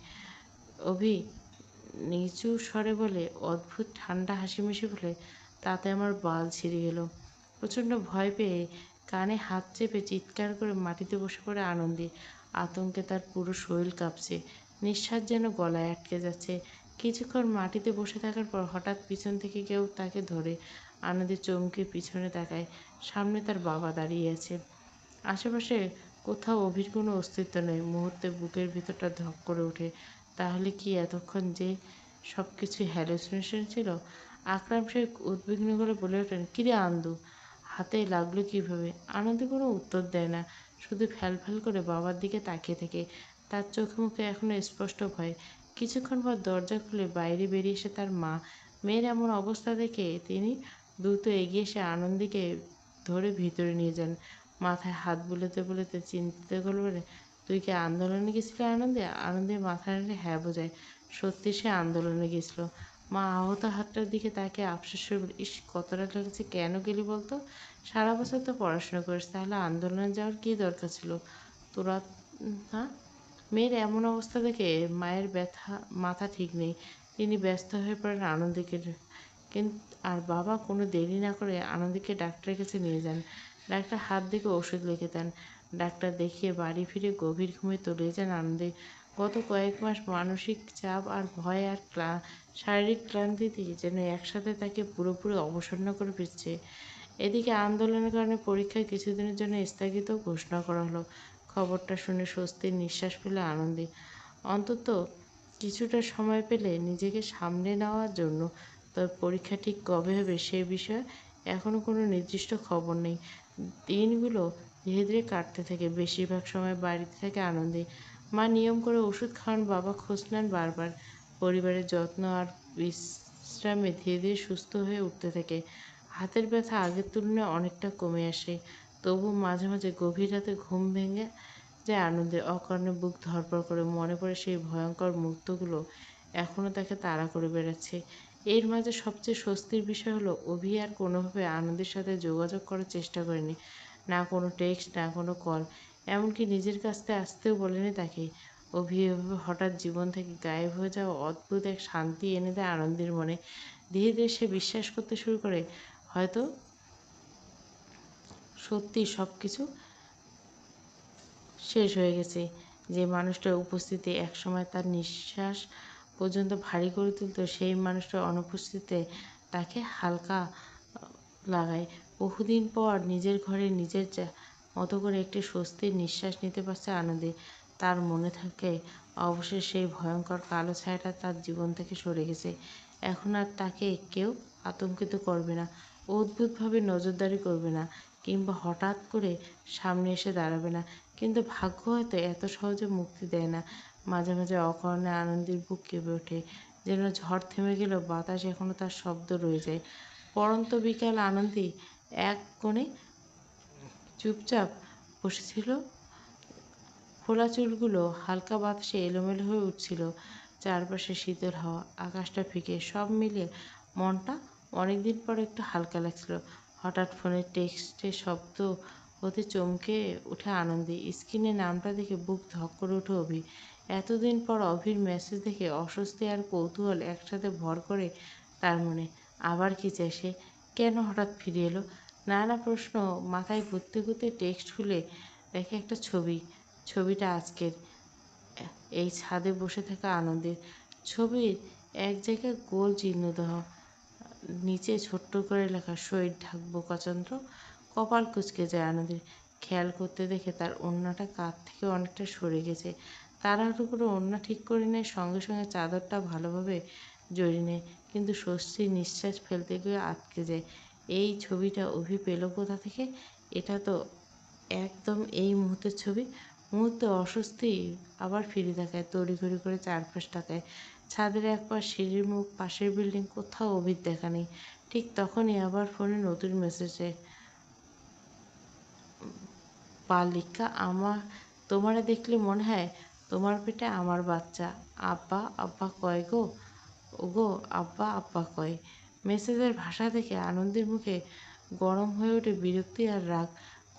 অভি নিচু স্বরে বলে, অদ্ভুত ঠান্ডা হাসিমিশি বলে, তাতে আমার বাল ছিঁড়ে গেল। প্রচণ্ড ভয় পেয়ে কানে হাত চেপে চিৎকার করে মাটিতে বসে পড়ে আনন্দী। আতঙ্কে তার পুরো শরীর কাঁপছে, নিঃশ্বাস যেন গলায় আটকে যাচ্ছে। কিছুক্ষণ মাটিতে বসে থাকার পর হঠাৎ পিছন থেকে কেউ তাকে ধরে। আনন্দী চমকে পিছনে তাকায়। সামনে তার বাবা দাঁড়িয়ে আছে। আশেপাশে কোথাও অভির কোনো অস্তিত্ব নেই। মুহূর্তে বুকের ভিতরটা ধক করে ওঠে। তাহলে কি এতক্ষণ যে সব কিছুই হ্যালুসিনেশন ছিল? আকরাম শেখ উদ্বিগ্ন করে বলে ওঠেন, কিরে আন্দু, হাতে লাগলো কীভাবে? আনন্দে কোনো উত্তর দেয় না, শুধু ফ্যাল করে বাবার দিকে তাকিয়ে থাকে। তার চোখে মুখে এখনো স্পষ্ট ভয়। কিছুক্ষণ পর দরজা খুলে বাইরে বেরিয়ে এসে তার মা। মেয়ের এমন অবস্থা দেখে তিনি দ্রুত এগিয়ে এসে আনন্দীকে ধরে ভিতরে নিয়ে যান। মাথায় হাত বুলোতে বুলোতে চিন্তিত করে বলে, তুই কি আন্দোলনে গেছিলি আনন্দে? আনন্দের মাথা নেড়ে হ্যাঁ বোঝায়। সত্যি সে আন্দোলনে গেছিল। মা আহত হাতটার দিকে তাকে আফসোস করে বলে, ইস কতটা লেগেছে, কেন গেলি বলতো? সারা বছর তো পড়াশোনা করিস, তাহলে আন্দোলনে যাওয়ার কী দরকার ছিল তোরা? হ্যাঁ? মেয়ের এমন অবস্থা দেখে মায়ের মাথা ঠিক নেই। তিনি ব্যস্ত হয়ে পড়েন আনন্দীকে। কিন্তু আর বাবা কোনো দেরি না করে আনন্দীকে ডাক্তারের কাছে নিয়ে যান। ডাক্তার হাত দেখে ওষুধ লিখে দেন। ডাক্তার দেখিয়ে বাড়ি ফিরে গভীর ঘুমে তলিয়ে যান আনন্দে। গত কয়েক মাস মানসিক চাপ আর ভয় আর শারীরিক ক্লান্তিতে যেন একসাথে তাকে পুরোপুরি অবসন্ন করে ফিরছে। এদিকে আন্দোলনের কারণে পরীক্ষা কিছুদিনের জন্য স্থগিত ঘোষণা করা হলো। খবরটা শুনে স্বস্তির নিঃশ্বাস ফেলে আনন্দী। অন্তত কিছুটা সময় পেলে নিজেকে সামলে নেওয়ার জন্য। তবে পরীক্ষা ঠিক কবে হবে সে বিষয়ে এখনও কোনো নির্দিষ্ট খবর নেই। দিনগুলো ধীরে ধীরে কাটতে থাকে। বেশিরভাগ সময় বাড়িতে থাকে আনন্দী। মা নিয়ম করে ওষুধ খাওয়ান, বাবা খোঁজ নেন বারবার। পরিবারের যত্ন আর বিশ্রামে ধীরে ধীরে সুস্থ হয়ে উঠতে থাকে। হাতের ব্যথা আগের তুলনায় অনেকটা কমে আসে। তবুও মাঝে মাঝে গভীর রাতে ঘুম ভেঙে যায় আনন্দের। অকারণে বুক ধড়ফড় করে। মনে পড়ে সেই ভয়ঙ্কর মুহূর্তগুলো এখনও তাকে তাড়া করে বেড়াচ্ছে। এর মাঝে সবচেয়ে স্বস্তির বিষয় হলো অভি আর কোনোভাবে আনন্দের সাথে যোগাযোগ করার চেষ্টা করেনি। না কোনো টেক্সট, না কোনো কল, এমনকি নিজের কাছে আসতেও বলেনি তাকে। অভি এভাবে হঠাৎ জীবন থেকে গায়েব হয়ে যাওয়া অদ্ভুত এক শান্তি এনে দেয় আনন্দের মনে। ধীরে ধীরে সে বিশ্বাস করতে শুরু করে, হয়তো সত্যি সব কিছু শেষ হয়ে গেছে। যে মানুষটার উপস্থিতি একসময় তার নিঃশ্বাস পর্যন্ত ভারী করে তুলত, সেই মানুষটার অনুপস্থিতিতে তাকে হালকা লাগায়। বহুদিন পর নিজের ঘরে নিজের মতো করে একটি স্বস্তির নিঃশ্বাস নিতে পারছে আনন্দে। তার মনে থাকে অবশেষে সেই ভয়ঙ্কর কালো ছায়াটা তার জীবন থেকে সরে গেছে। এখন আর তাকে কেউ আতঙ্কিত করবে না, অদ্ভুতভাবে নজরদারি করবে না, কিংবা হঠাৎ করে সামনে এসে দাঁড়াবে না। কিন্তু ভাগ্য হয়তো এত সহজে মুক্তি দেয় না। মাঝে মাঝে অকারণে আনন্দের বুক কেঁপে ওঠে, যেন ঝড় থেমে গেলেও বাতাস এখনো তার শব্দ রয়ে যায়। পড়ন্ত বিকাল আনন্দী এক কোণে চুপচাপ বসেছিল। খোলা চুলগুলো হালকা বাতাসে এলোমেলো হয়ে উঠছিল। চারপাশে শীতল হাওয়া, আকাশটা ফিকে, সব মিলিয়ে মনটা অনেকদিন পর একটু হালকা লাগছিল। হঠাৎ ফোনের টেক্সটের শব্দ হতে চমকে উঠে আনন্দী। স্ক্রিনে নামটা দেখে বুক ধক করে ওঠে অভি। এতদিন পর অভির মেসেজ দেখে অস্বস্তি আর কৌতূহল একসাথে ভর করে তার মনে। আবার কি চায় সে? কেন হঠাৎ ফিরে এলো? নানা প্রশ্ন মাথায় ঘুরতে ঘুরতে টেক্সট খুলে দেখে একটা ছবি। ছবিটা আজকের এই ছাদে বসে থাকা আনন্দের। ছবির এক জায়গায় গোল চিহ্নদাহ, নিচে ছোট্ট করে লেখা শহীদ ঢাক বোকাচন্দ্র। কপাল কুঁচকে যায় আনন্দের। খেয়াল করতে দেখে তার ওড়নাটা কাঁধ থেকে অনেকটা সরে গেছে। তাড়াহুড়ো করে ওড়না ঠিক করে নেয়, সঙ্গে সঙ্গে চাদরটা ভালোভাবে জড়িয়ে নেয়, কিন্তু স্বস্তির নিঃশ্বাস ফেলতে গিয়ে আটকে যায়। এই ছবিটা অভি পেল কোথা থেকে? এটা তো একদম এই মুহূর্তের ছবি। মুহূর্তে অস্বস্তি আবার ফিরে তাকায়, তড়িঘড়ি করে চারপাশ তাকায়। ছাদের এক পাশ, সিঁড়ির মুখ, পাশের বিল্ডিং, কোথাও অভির দেখা নেই। ঠিক তখনই আবার ফোনে নতুন মেসেজে, বালিকা আমার, তোমারে দেখলে মনে হয় তোমার পেটে আমার বাচ্চা। আব্বা আব্বা কয় গো, ওগো আব্বা আব্বা কয়। মেসেজের ভাষা দেখে আনন্দের মুখে গরম হয়ে ওঠে বিরক্তি আর রাগ।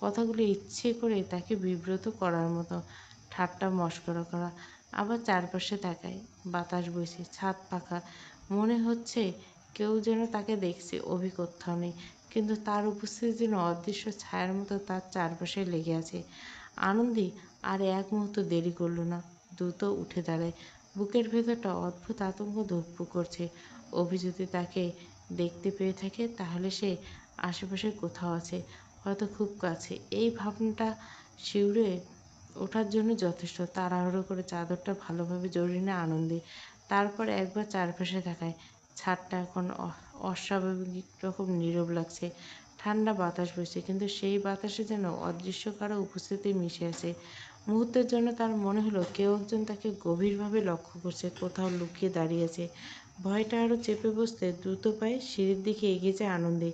কথাগুলো ইচ্ছে করে তাকে বিব্রত করার মতো, ঠাট্টা মশকরা করা। আবার চারপাশে তাকায়। বাতাস বইছে, ছাদ পাখা, মনে হচ্ছে কেউ যেন তাকে দেখছে। অভি কোথাও নেই, কিন্তু তার উপস্থিতি যেন অদৃশ্য ছায়ার মতো তার চারপাশে লেগে আছে। আনন্দী আর এক মুহূর্ত দেরি করল না, দ্রুত উঠে দাঁড়ায়। বুকের ভেতরটা অদ্ভুত আতঙ্ক ধুকপুক করছে। অভি যদি তাকে দেখতে পেয়ে থাকে তাহলে সে আশেপাশে কোথাও আছে, হয়তো খুব কাছে। এই ভাবনাটা শিউরে ওঠার জন্য যথেষ্ট। তাড়াহুড়ো করে চাদরটা ভালোভাবে জড়িয়ে নেয় আনন্দী। তারপর একবার চারপাশে তাকায়। ছাদটা এখন অস্বাভাবিক রকম নীরব লাগছে। ঠান্ডা বাতাস বইছে, কিন্তু সেই বাতাসে যেন অদৃশ্য কারো উপস্থিতি মিশে আছে। মুহূর্তের জন্য তার মনে হলো কেউ একজন তাকে গভীরভাবে লক্ষ্য করছে, কোথাও লুকিয়ে দাঁড়িয়ে আছে। ভয়টা আরও চেপে বসতে দ্রুত পায়ে সিঁড়ির দিকে এগিয়ে যায় আনন্দে।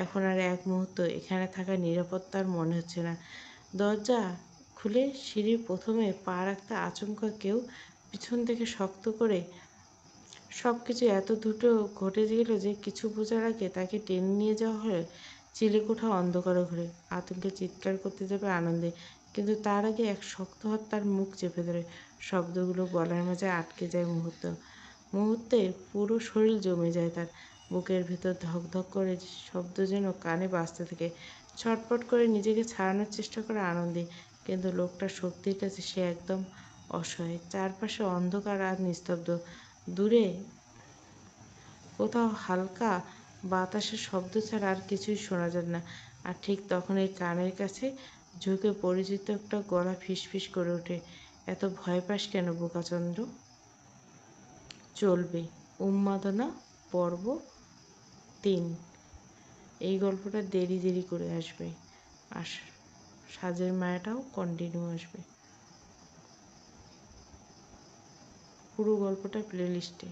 এখন আর এক মুহূর্ত এখানে থাকা নিরাপত্তার মনে হচ্ছে না। দরজা খুলে সিঁড়ির প্রথমে পা রাখতে আচমকা কেউ পিছন থেকে শক্ত করে। সব কিছু এত দ্রুত ঘটে গেল যে কিছু বোঝার আগে তাকে টেনে নিয়ে যাওয়া হয় চিলেকোঠা অন্ধকার ঘরে। আতঙ্কে চিৎকার করতে যাবে আনন্দে, কিন্তু তার আগে এক শক্ত হাত তার মুখ চেপে ধরে। শব্দগুলো গলার মাঝে আটকে যায়। মুহূর্তে পুরো শরীর জমে যায় তার। বুকের ভেতর ধক ধক করে শব্দ যেন কানে বাজতে থাকে। ছটপট করে নিজেকে ছাড়ানোর চেষ্টা করে আনন্দে, কিন্তু লোকটার শক্তির কাছে সে একদম অসহায়। চারপাশে অন্ধকার আর নিস্তব্ধ। দূরে কোথাও হালকা বাতাসের শব্দ ছাড়া আর কিছুই শোনা যায় না। আর ঠিক তখন এই কানের কাছে ঝুঁকে পরিচিত একটা গলা ফিসফিস করে ওঠে, এত ভয় পাস কেন বোকাচন্দ্র? চলবে। উন্মাদনা পর্ব 3। এই গল্পটা দেরি দেরি করে আসবে, আর সাজের মায়াটাও কন্টিনিউ আসবে। পুরো গল্পটা প্লে লিস্টে।